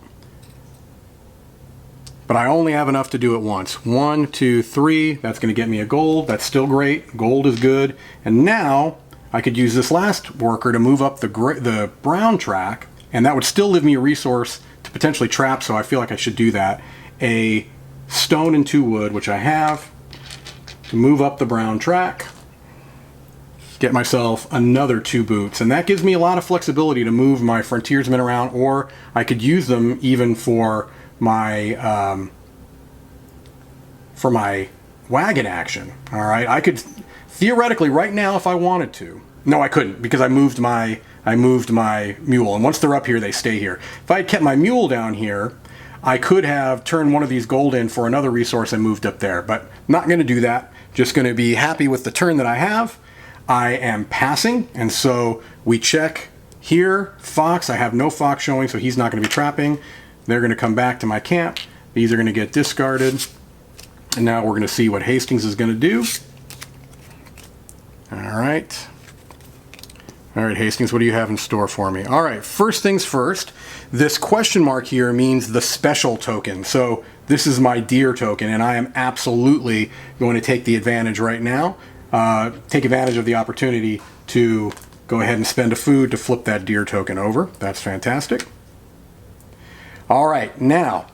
But I only have enough to do it once. 1, 2, 3. That's going to get me a gold. That's still great. Gold is good. And now I could use this last worker to move up the brown track, and that would still leave me a resource to potentially trap, so I feel like I should do that. A stone and 2 wood, which I have, to move up the brown track. Get myself another 2 boots, and that gives me a lot of flexibility to move my frontiersmen around, or I could use them even for my wagon action. All right, I could theoretically right now if I wanted to. No, I couldn't, because I moved my mule, and once they're up here, they stay here. If I had kept my mule down here, I could have turned one of these gold in for another resource and moved up there, but not going to do that. Just going to be happy with the turn that I have. I am passing, and so we check here. Fox, I have no fox showing, so he's not going to be trapping. They're going to come back to my camp. These are going to get discarded. And now we're going to see what Hastings is going to do. All right. All right, Hastings, what do you have in store for me? All right, first things first, this question mark here means the special token. So this is my deer token, and I am absolutely going to take the advantage right now, take advantage of the opportunity to go ahead and spend a food to flip that deer token over. That's fantastic. All right, now,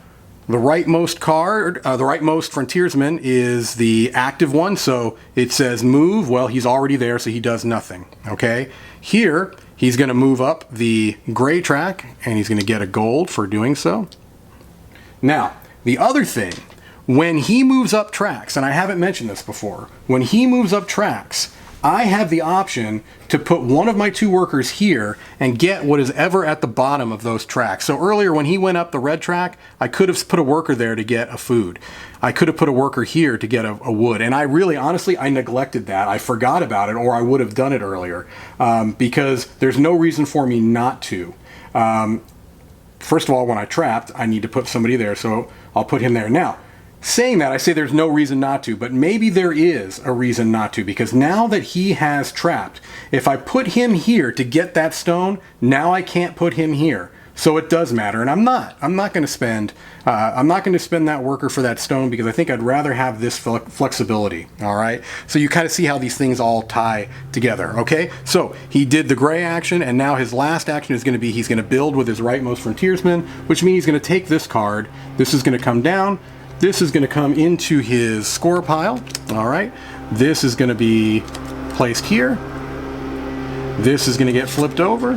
the rightmost card, the rightmost frontiersman is the active one, so it says move. Well, he's already there, so he does nothing, okay? Here, he's going to move up the gray track, and he's going to get a gold for doing so. Now, the other thing, when he moves up tracks, and I haven't mentioned this before, when he moves up tracks, I have the option to put one of my two workers here and get what is ever at the bottom of those tracks. So earlier when he went up the red track, I could have put a worker there to get a food. I could have put a worker here to get a wood. And I really, honestly, I neglected that. I forgot about it, or I would have done it earlier, because there's no reason for me not to. First of all, when I trapped, I need to put somebody there, so I'll put him there. Now, saying that, I say there's no reason not to, but maybe there is a reason not to, because now that he has trapped, if I put him here to get that stone, now I can't put him here. So it does matter, and I'm not going to spend that worker for that stone, because I think I'd rather have this flexibility. All right, so you kind of see how these things all tie together. Okay, so he did the gray action, and now his last action is going to be he's going to build with his rightmost frontiersman, which means he's going to take this card. This is going to come down. This is going to come into his score pile. All right, this is going to be placed here. This is going to get flipped over,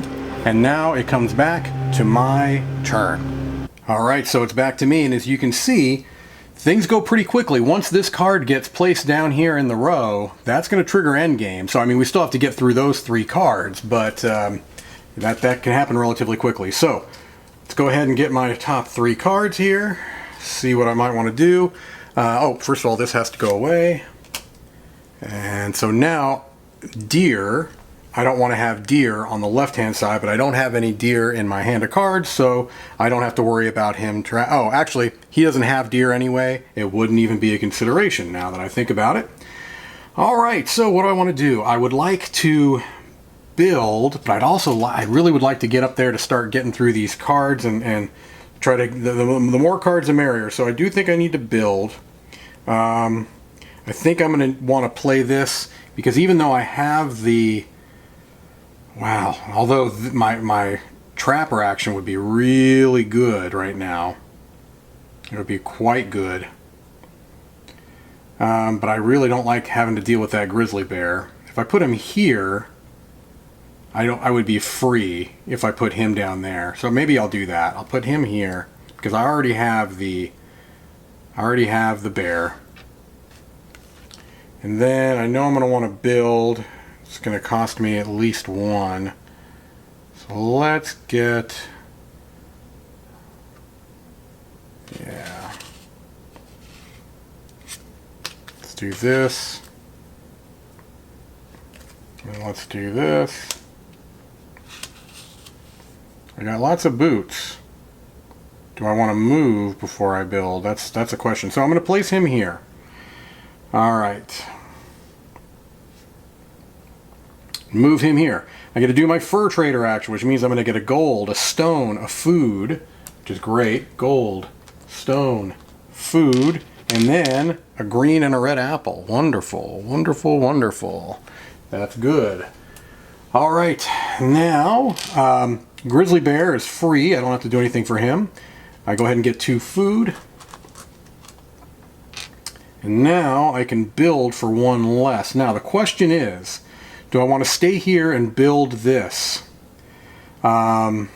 and now it comes back to my turn. All right, so it's back to me, and as you can see, things go pretty quickly. Once this card gets placed down here in the row, that's going to trigger Endgame. So I mean, we still have to get through those three cards, but that can happen relatively quickly. So let's go ahead and get my top three cards here. See what I might want to do. Oh, first of all, this has to go away. And so now, deer, I don't want to have deer on the left-hand side, but I don't have any deer in my hand of cards, so I don't have to worry about him. Oh, actually, he doesn't have deer anyway. It wouldn't even be a consideration now that I think about it. All right, so what do I want to do? I would like to build, but I really would like to get up there to start getting through these cards and try to, the more cards the merrier. So I do think I need to build. I think I'm going to want to play this, because even though I have the, wow, although my trapper action would be really good right now. It would be quite good. But I really don't like having to deal with that grizzly bear. If I put him here, I would be free if I put him down there. So maybe I'll do that. I'll put him here because I already have the bear. And then I know I'm going to want to build. It's going to cost me at least one. So let's get, yeah. Let's do this. And let's do this. I got lots of boots. Do I want to move before I build? That's a question. So I'm going to place him here. All right. Move him here. I got to do my fur trader action, which means I'm going to get a gold, a stone, a food, which is great. Gold, stone, food, and then a green and a red apple. Wonderful, wonderful, wonderful. That's good. All right, now grizzly bear is free. I don't have to do anything for him. I go ahead and get 2 food. And now I can build for 1 less. Now the question is, do I want to stay here and build this? I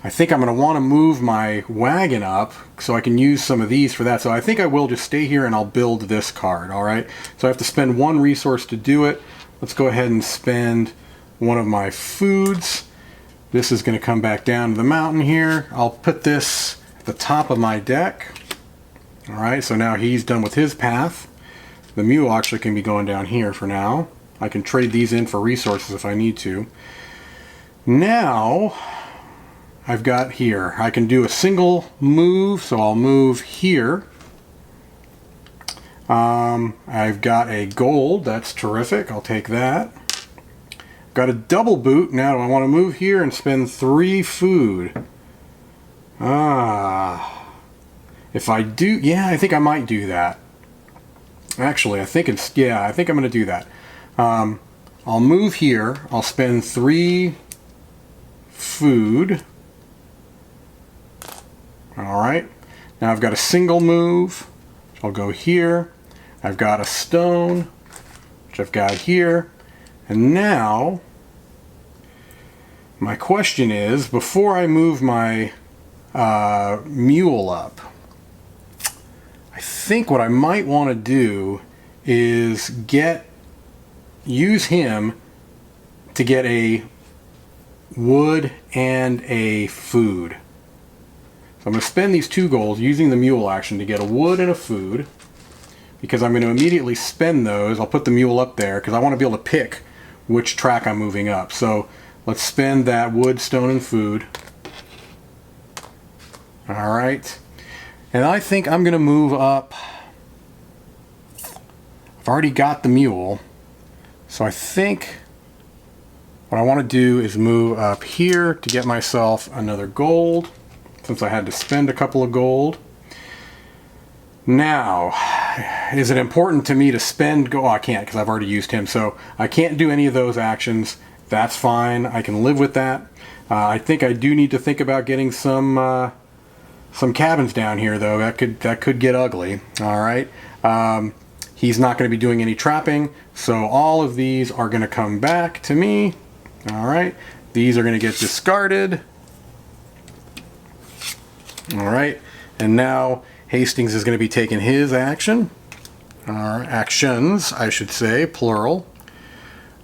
think I'm going to want to move my wagon up so I can use some of these for that. So I think I will just stay here and I'll build this card, all right? So I have to spend 1 resource to do it. Let's go ahead and spend one of my foods. This is going to come back down to the mountain here. I'll put this at the top of my deck. All right, so now he's done with his path. The mule actually can be going down here for now. I can trade these in for resources if I need to. Now, I've got here. I can do a single move, so I'll move here. I've got a gold. That's terrific. I'll take that. Got a double boot. Now do I want to move here and spend 3 food? If I do, yeah, I think I might do that. Actually, I think it's, yeah, I think I'm going to do that. I'll move here. I'll spend 3 food. All right. Now I've got a single move. I'll go here. I've got a stone, which I've got here. And now, my question is, before I move my mule up, I think what I might want to do is use him to get a wood and a food. So I'm going to spend these 2 golds using the mule action to get a wood and a food, because I'm going to immediately spend those. I'll put the mule up there because I want to be able to pick which track I'm moving up. So let's spend that wood, stone, and food. All right. And I think I'm going to move up. I've already got the mule. So I think what I want to do is move up here to get myself another gold, since I had to spend a couple of gold. Now, is it important to me to spend gold? Oh, I can't, because I've already used him. So I can't do any of those actions. That's fine. I can live with that. I think I do need to think about getting some cabins down here, though. That could get ugly. All right. He's not going to be doing any trapping, so all of these are going to come back to me. All right. These are going to get discarded. All right. And now Hastings is going to be taking his action. Actions, I should say, plural.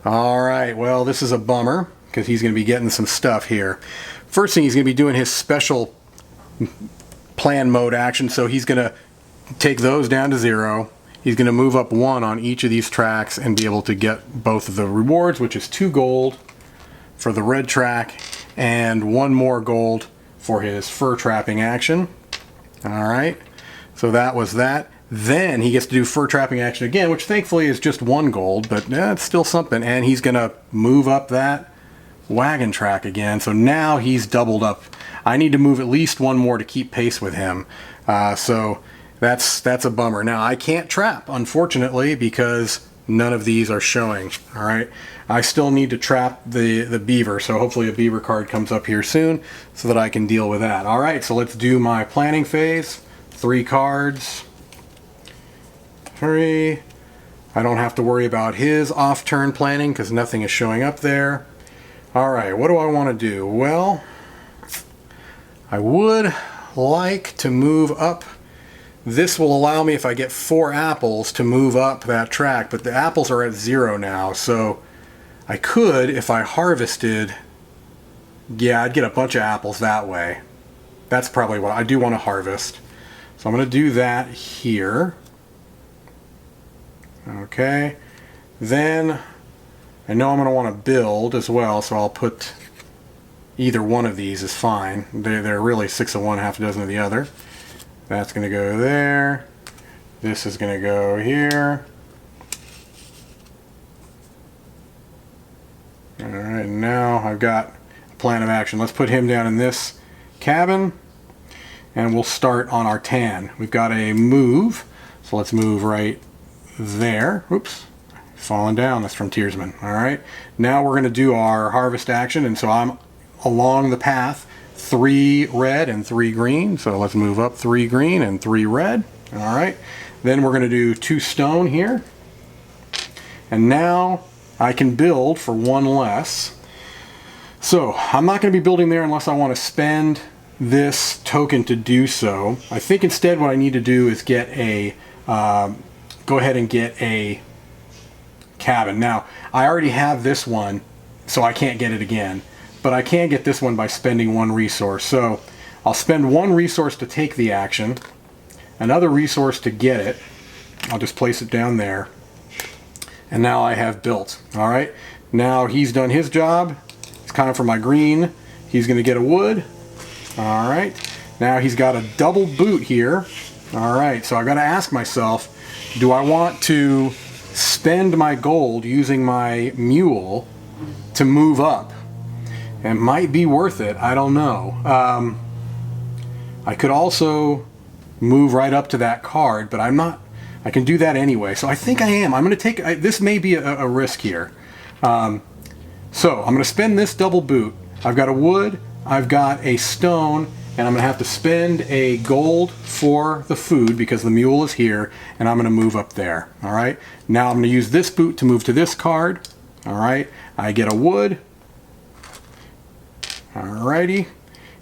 All right. Well, this is a bummer because he's going to be getting some stuff here. First thing, he's going to be doing his special plan mode action, so he's going to take those down to 0. He's going to move up 1 on each of these tracks and be able to get both of the rewards, which is 2 gold for the red track and 1 more gold for his fur trapping action. All right, so that was that. Then he gets to do fur trapping action again, which thankfully is just 1 gold, but it's still something. And he's going to move up that wagon track again. So now he's doubled up. I need to move at least 1 more to keep pace with him. So that's a bummer. Now I can't trap, unfortunately, because none of these are showing. All right. I still need to trap the beaver, so hopefully a beaver card comes up here soon so that I can deal with that. All right, so let's do my planning phase. 3 cards. 3. I don't have to worry about his off-turn planning because nothing is showing up there. All right, what do I want to do? Well, I would like to move up. This will allow me, if I get 4 apples, to move up that track, but the apples are at 0 now, so I could, if I harvested, yeah, I'd get a bunch of apples that way. That's probably what I do want to harvest. So I'm going to do that here. Okay. Then I know I'm going to want to build as well, so I'll put either one of these is fine. They're really 6 of one, half a dozen of the other. That's going to go there. This is going to go here. All right, now I've got a plan of action. Let's put him down in this cabin, and we'll start on our tan. We've got a move, so let's move right there. Oops, falling down. That's from Tearsman. All right, now we're going to do our harvest action, and so I'm along the path. 3 red and 3 green, so let's move up 3 green and 3 red. All right, then we're going to do 2 stone here, and now I can build for 1 less. So I'm not going to be building there unless I want to spend this token to do so. I think instead what I need to do is get a go ahead and get a cabin. Now I already have this one, so I can't get it again, but I can get this one by spending 1 resource. So I'll spend 1 resource to take the action, another resource to get it. I'll just place it down there. And now I have built. All right. Now he's done his job. It's time for my green. He's going to get a wood. All right. Now he's got a double boot here. All right, so I've got to ask myself, do I want to spend my gold using my mule to move up? It might be worth it. I don't know. I could also move right up to that card, but I'm not. I can do that anyway. So I think I am. I'm going to take. This may be a risk here. So I'm going to spend this double boot. I've got a wood. I've got a stone. And I'm going to have to spend a gold for the food because the mule is here, and I'm going to move up there. All right. Now I'm going to use this boot to move to this card. All right. I get a wood. All righty.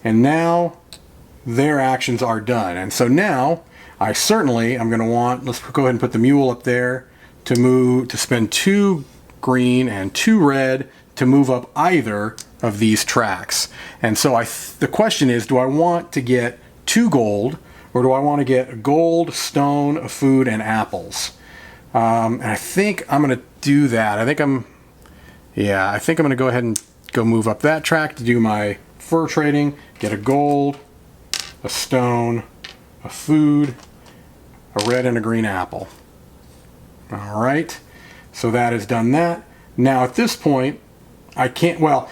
And now their actions are done. And so now I'm going to want, let's go ahead and put the mule up there to move, to spend 2 green and 2 red to move up either of these tracks. And so the question is, do I want to get 2 gold, or do I want to get a gold, stone, a food, and apples? And I think I'm going to do that. I think I'm going to go ahead and go move up that track to do my fur trading, get a gold, a stone, a food, a red, and a green apple. All right, so that has done that. Now at this point, I can't, well,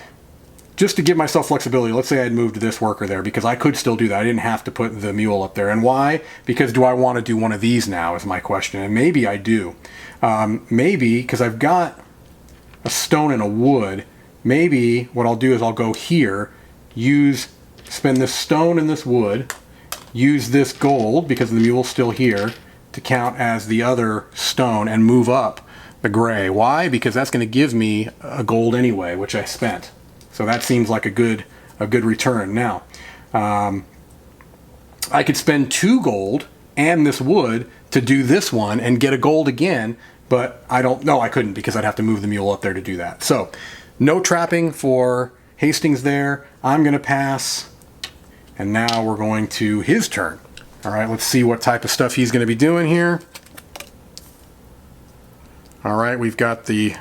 just to give myself flexibility, let's say I'd moved this worker there, because I could still do that. I didn't have to put the mule up there. And why? Because do I want to do one of these now is my question. And maybe I do. Maybe, because I've got a stone and a wood, maybe what I'll do is I'll go here, spend this stone and this wood, use this gold, because the mule's still here, to count as the other stone and move up the gray. Why? Because that's going to give me a gold anyway, which I spent. So that seems like a good return. Now, I could spend 2 gold and this wood to do this one and get a gold again, but I couldn't, because I'd have to move the mule up there to do that. So no trapping for Hastings there. I'm going to pass, and now we're going to his turn. All right, let's see what type of stuff he's going to be doing here. All right, we've got the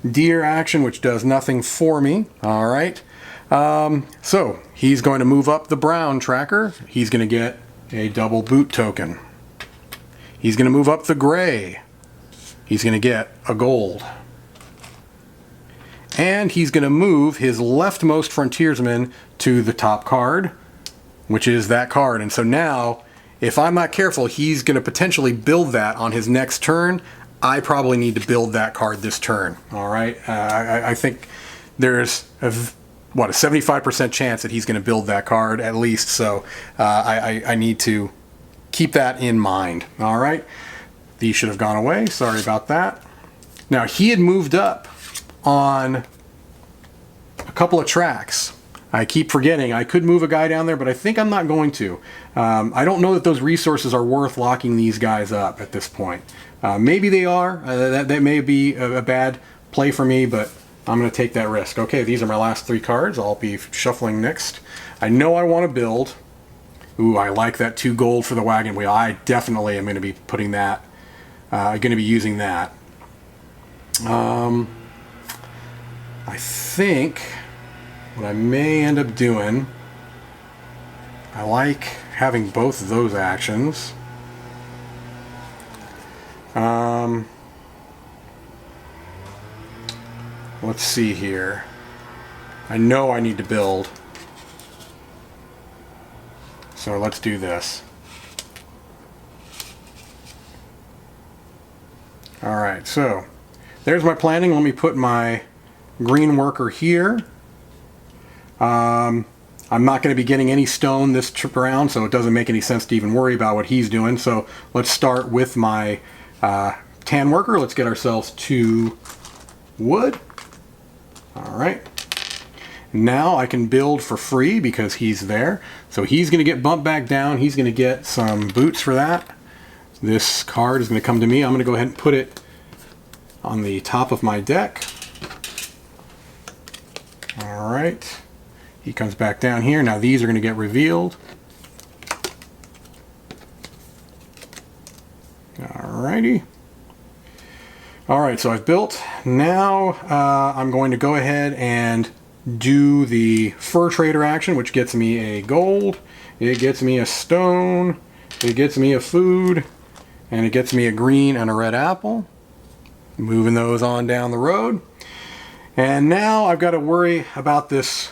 deer action, which does nothing for me. All right. So he's going to move up the brown tracker. He's going to get a double boot token. He's going to move up the gray. He's going to get a gold. And he's going to move his leftmost frontiersman to the top card, which is that card. And so now, if I'm not careful, he's going to potentially build that on his next turn. I probably need to build that card this turn. All right. I think there's a 75% chance that he's going to build that card at least. So I need to keep that in mind. All right. These should have gone away. Sorry about that. Now he had moved up on a couple of tracks. I keep forgetting I could move a guy down there, but I think I'm not going to. I don't know that those resources are worth locking these guys up at this point. Maybe they are. That may be a bad play for me, but I'm going to take that risk. Okay, these are my last 3 cards. I'll be shuffling next. I know I want to build. Ooh, I like that 2 gold for the wagon wheel. I definitely am going to be putting that. Going to be using that. I think what I may end up doing, I like having both of those actions. Let's see here. I know I need to build. So let's do this. Alright, so there's my planning. Let me put my green worker here. I'm not going to be getting any stone this trip around, so it doesn't make any sense to even worry about what he's doing. So let's start with my tan worker. Let's get ourselves 2 wood. All right. Now I can build for free because he's there. So he's going to get bumped back down. He's going to get some boots for that. This card is going to come to me. I'm going to go ahead and put it on the top of my deck. All right. He comes back down here. Now these are going to get revealed. Alrighty. Alright, so I've built. Now I'm going to go ahead and do the fur trader action, which gets me a gold, it gets me a stone, it gets me a food, and it gets me a green and a red apple. Moving those on down the road. And now I've got to worry about this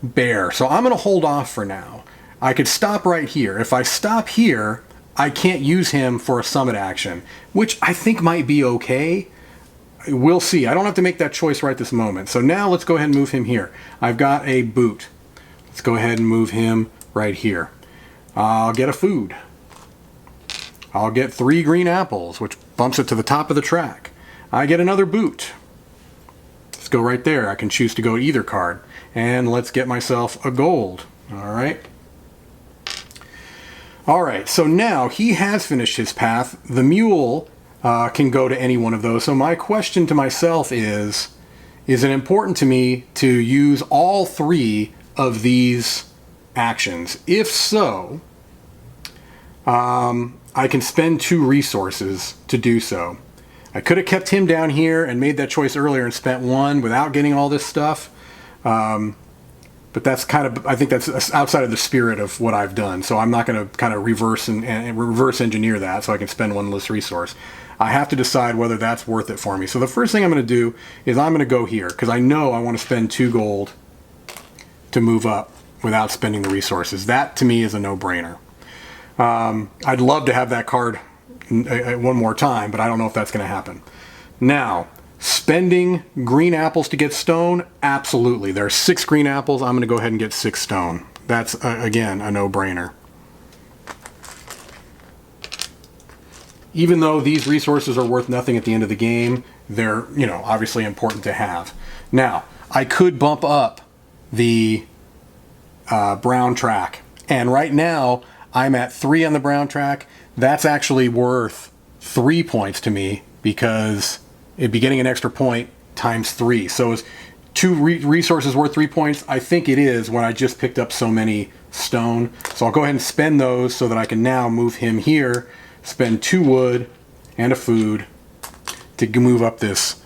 bear. So I'm going to hold off for now. I could stop right here. If I stop here, I can't use him for a summit action, which I think might be okay. We'll see. I don't have to make that choice right this moment. So now let's go ahead and move him here. I've got a boot. Let's go ahead and move him right here. I'll get a food. I'll get 3 green apples, which bumps it to the top of the track. I get another boot. Let's go right there. I can choose to go to either card. And let's get myself a gold. All right. All right, so now he has finished his path. The mule can go to any one of those. So my question to myself is it important to me to use all 3 of these actions? If so, I can spend 2 resources to do so. I could have kept him down here and made that choice earlier and spent 1 without getting all this stuff. But that's kind of, I think that's outside of the spirit of what I've done. So I'm not going to kind of reverse engineer that so I can spend 1 less resource. I have to decide whether that's worth it for me. So the first thing I'm going to do is I'm going to go here because I know I want to spend 2 gold to move up without spending the resources. That to me is a no-brainer. I'd love to have that card one more time, but I don't know if that's going to happen. Now, spending green apples to get stone, absolutely. There are 6 green apples. I'm going to go ahead and get 6 stone. That's, again, a no-brainer. Even though these resources are worth nothing at the end of the game, they're, obviously important to have. Now, I could bump up the brown track. And right now, I'm at 3 on the brown track. That's actually worth 3 points to me because it'd be getting an extra point times 3. So is 2 resources worth 3 points? I think it is when I just picked up so many stone. So I'll go ahead and spend those so that I can now move him here, spend 2 wood and a food to move up this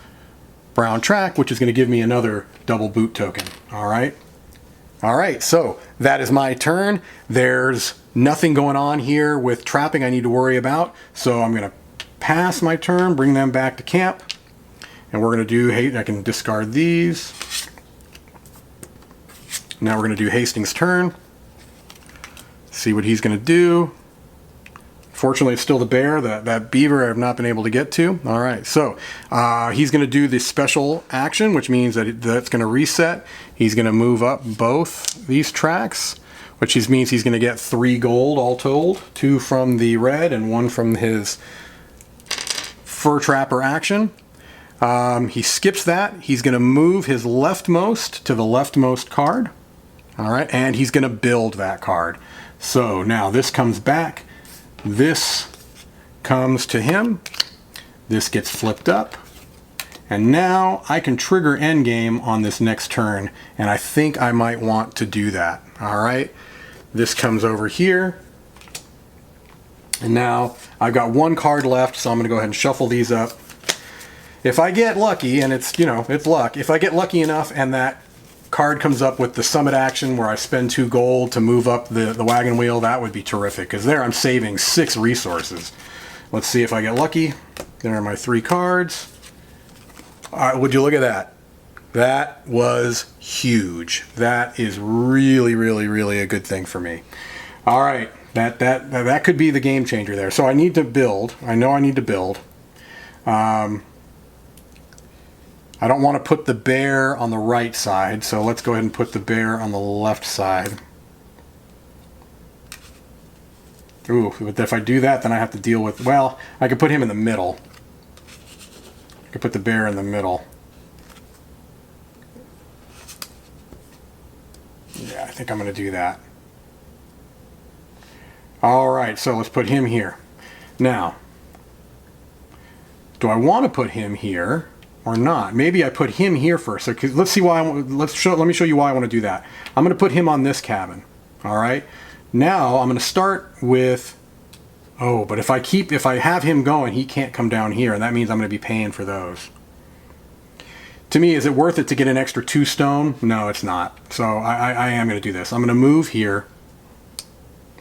brown track, which is going to give me another double boot token. All right. All right, so that is my turn. There's nothing going on here with trapping I need to worry about. So I'm going to pass my turn, bring them back to camp. And we're going to do, I can discard these. Now we're going to do Hastings' turn. See what he's going to do. Fortunately, it's still the bear. That beaver I've not been able to get to. All right, so he's going to do the special action, which means that that's going to reset. He's going to move up both these tracks, which means he's going to get 3 gold all told. 2 from the red and 1 from his fur trapper action. He skips that. He's going to move his leftmost to the leftmost card. All right, and he's going to build that card. So now this comes back. This comes to him. This gets flipped up. And now I can trigger Endgame on this next turn, and I think I might want to do that. All right, this comes over here. And now I've got 1 card left, so I'm going to go ahead and shuffle these up. If I get lucky, and it's luck, if I get lucky enough and that card comes up with the summit action where I spend 2 gold to move up the wagon wheel, that would be terrific, because there I'm saving 6 resources. Let's see if I get lucky. There are my 3 cards. All right, would you look at that? That was huge. That is really, really, really a good thing for me. All right, that could be the game changer there. So I need to build. I know I need to build. I don't want to put the bear on the right side, so let's go ahead and put the bear on the left side. Ooh, but if I do that, then I have to deal with, well, I could put him in the middle. I could put the bear in the middle. Yeah, I think I'm going to do that. All right, so let's put him here. Now, do I want to put him here or not? Maybe I put him here first. So let's see why. Let me show you why I want to do that. I'm going to put him on this cabin. All right. Now I'm going to start with. Oh, but if I have him going, he can't come down here, and that means I'm going to be paying for those. To me, is it worth it to get an extra 2 stone? No, it's not. So I am going to do this. I'm going to move here.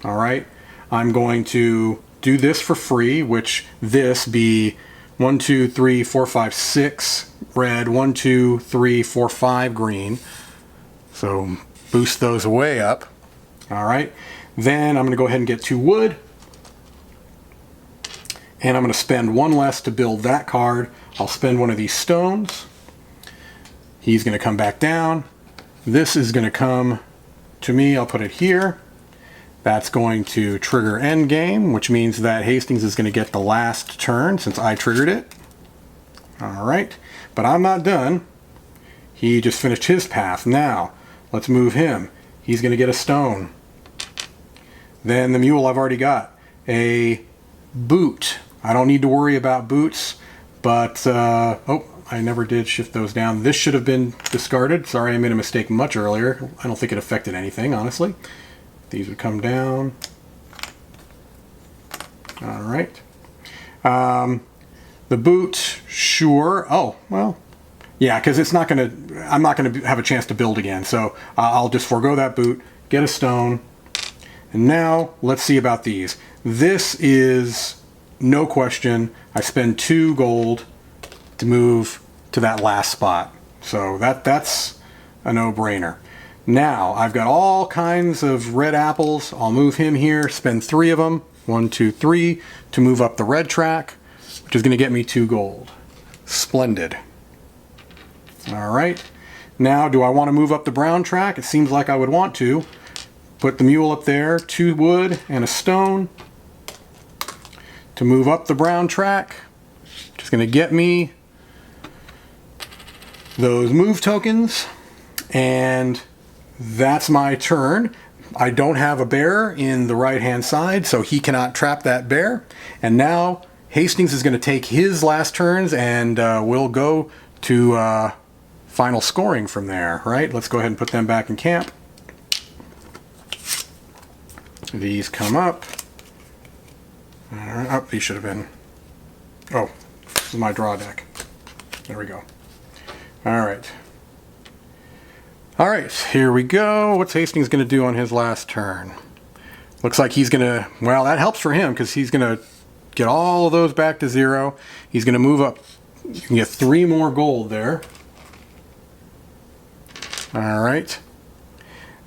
All right. I'm going to do this for free, which this be 1, 2, 3, 4, 5, 6 red, 1, 2, 3, 4, 5 green. So boost those way up. All right. Then I'm going to go ahead and get 2 wood. And I'm going to spend 1 less to build that card. I'll spend 1 of these stones. He's going to come back down. This is going to come to me. I'll put it here. That's going to trigger Endgame, which means that Hastings is going to get the last turn since I triggered it. All right. But I'm not done. He just finished his path. Now, let's move him. He's going to get a stone. Then the mule I've already got. A boot. I don't need to worry about boots, but, oh, I never did shift those down. This should have been discarded. Sorry, I made a mistake much earlier. I don't think it affected anything, honestly. These would come down. All right. The boot, sure. Oh, well, yeah, because it's not going to, I'm not going to have a chance to build again. So I'll just forego that boot, get a stone. And now let's see about these. This is no question. I spend 2 gold to move to that last spot. So that's a no-brainer. Now, I've got all kinds of red apples. I'll move him here, spend 3 of them, 1, 2, 3, to move up the red track, which is going to get me 2 gold. Splendid. All right. Now, do I want to move up the brown track? It seems like I would want to. Put the mule up there, 2 wood and a stone to move up the brown track, which is going to get me those move tokens, and that's my turn. I don't have a bear in the right hand side, so he cannot trap that bear. And now Hastings is going to take his last turns, and we'll go to final scoring from there, right? Let's go ahead and put them back in camp. These come up. All right. Oh, these should have been, oh, this is my draw deck. There we go. All right. All right, here we go. What's Hastings going to do on his last turn? Looks like he's going to, well, that helps for him because he's going to get all of those back to 0. He's going to move up. You can get 3 more gold there. All right.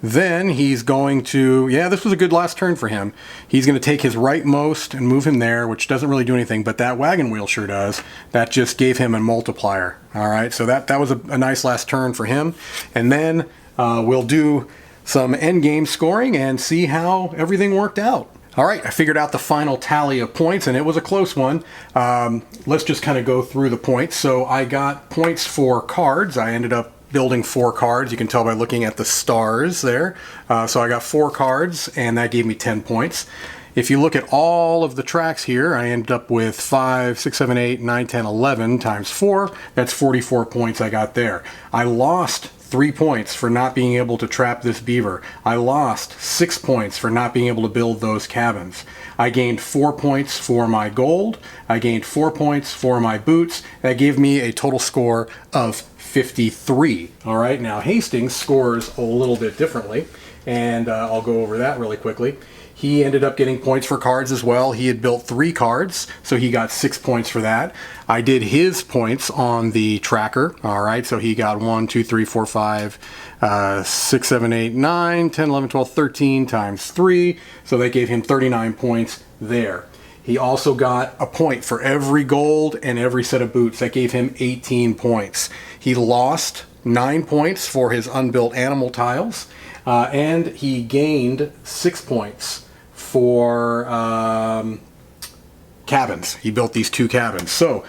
Then he's going to, yeah, this was a good last turn for him. He's going to take his rightmost and move him there, which doesn't really do anything, but that wagon wheel sure does. That just gave him a multiplier. All right, so that was a nice last turn for him. And then we'll do some endgame scoring and see how everything worked out. All right, I figured out the final tally of points, and it was a close one. Let's just kind of go through the points. So I got points for cards. I ended up building 4 cards. You can tell by looking at the stars there. So I got 4 cards, and that gave me 10 points. If you look at all of the tracks here, I ended up with 5, 6, 7, 8, 9, 10, 11 times 4. That's 44 points I got there. I lost 3 points for not being able to trap this beaver. I lost 6 points for not being able to build those cabins. I gained 4 points for my gold. I gained 4 points for my boots. That gave me a total score of 53. All right, now Hastings scores a little bit differently, and I'll go over that really quickly. He ended up getting points for cards as well. He had built 3 cards, so he got 6 points for that. I did his points on the tracker. All right, so he got 1, 2, 3, 4, 5, 6, 7, 8, 9, 10, 11, 12, 13 times 3. So that gave him 39 points there. He also got a point for every gold and every set of boots. That gave him 18 points. He lost 9 points for his unbuilt animal tiles, and he gained 6 points for cabins. He built these 2 cabins. So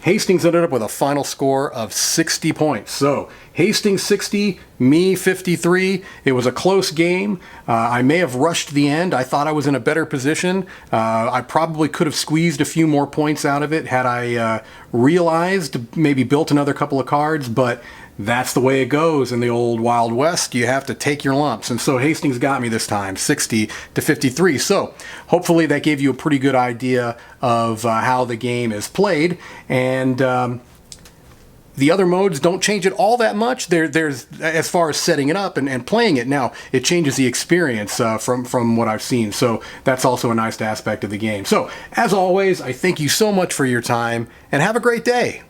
Hastings ended up with a final score of 60 points. So Hastings 60, me 53. It was a close game. I may have rushed the end. I thought I was in a better position. I probably could have squeezed a few more points out of it had I realized, maybe built another couple of cards, but that's the way it goes in the old Wild West. You have to take your lumps. And so Hastings got me this time, 60 to 53. So hopefully that gave you a pretty good idea of how the game is played. And the other modes don't change it all that much. There's as far as setting it up and playing it. Now, it changes the experience from what I've seen. So that's also a nice aspect of the game. So, as always, I thank you so much for your time, and have a great day.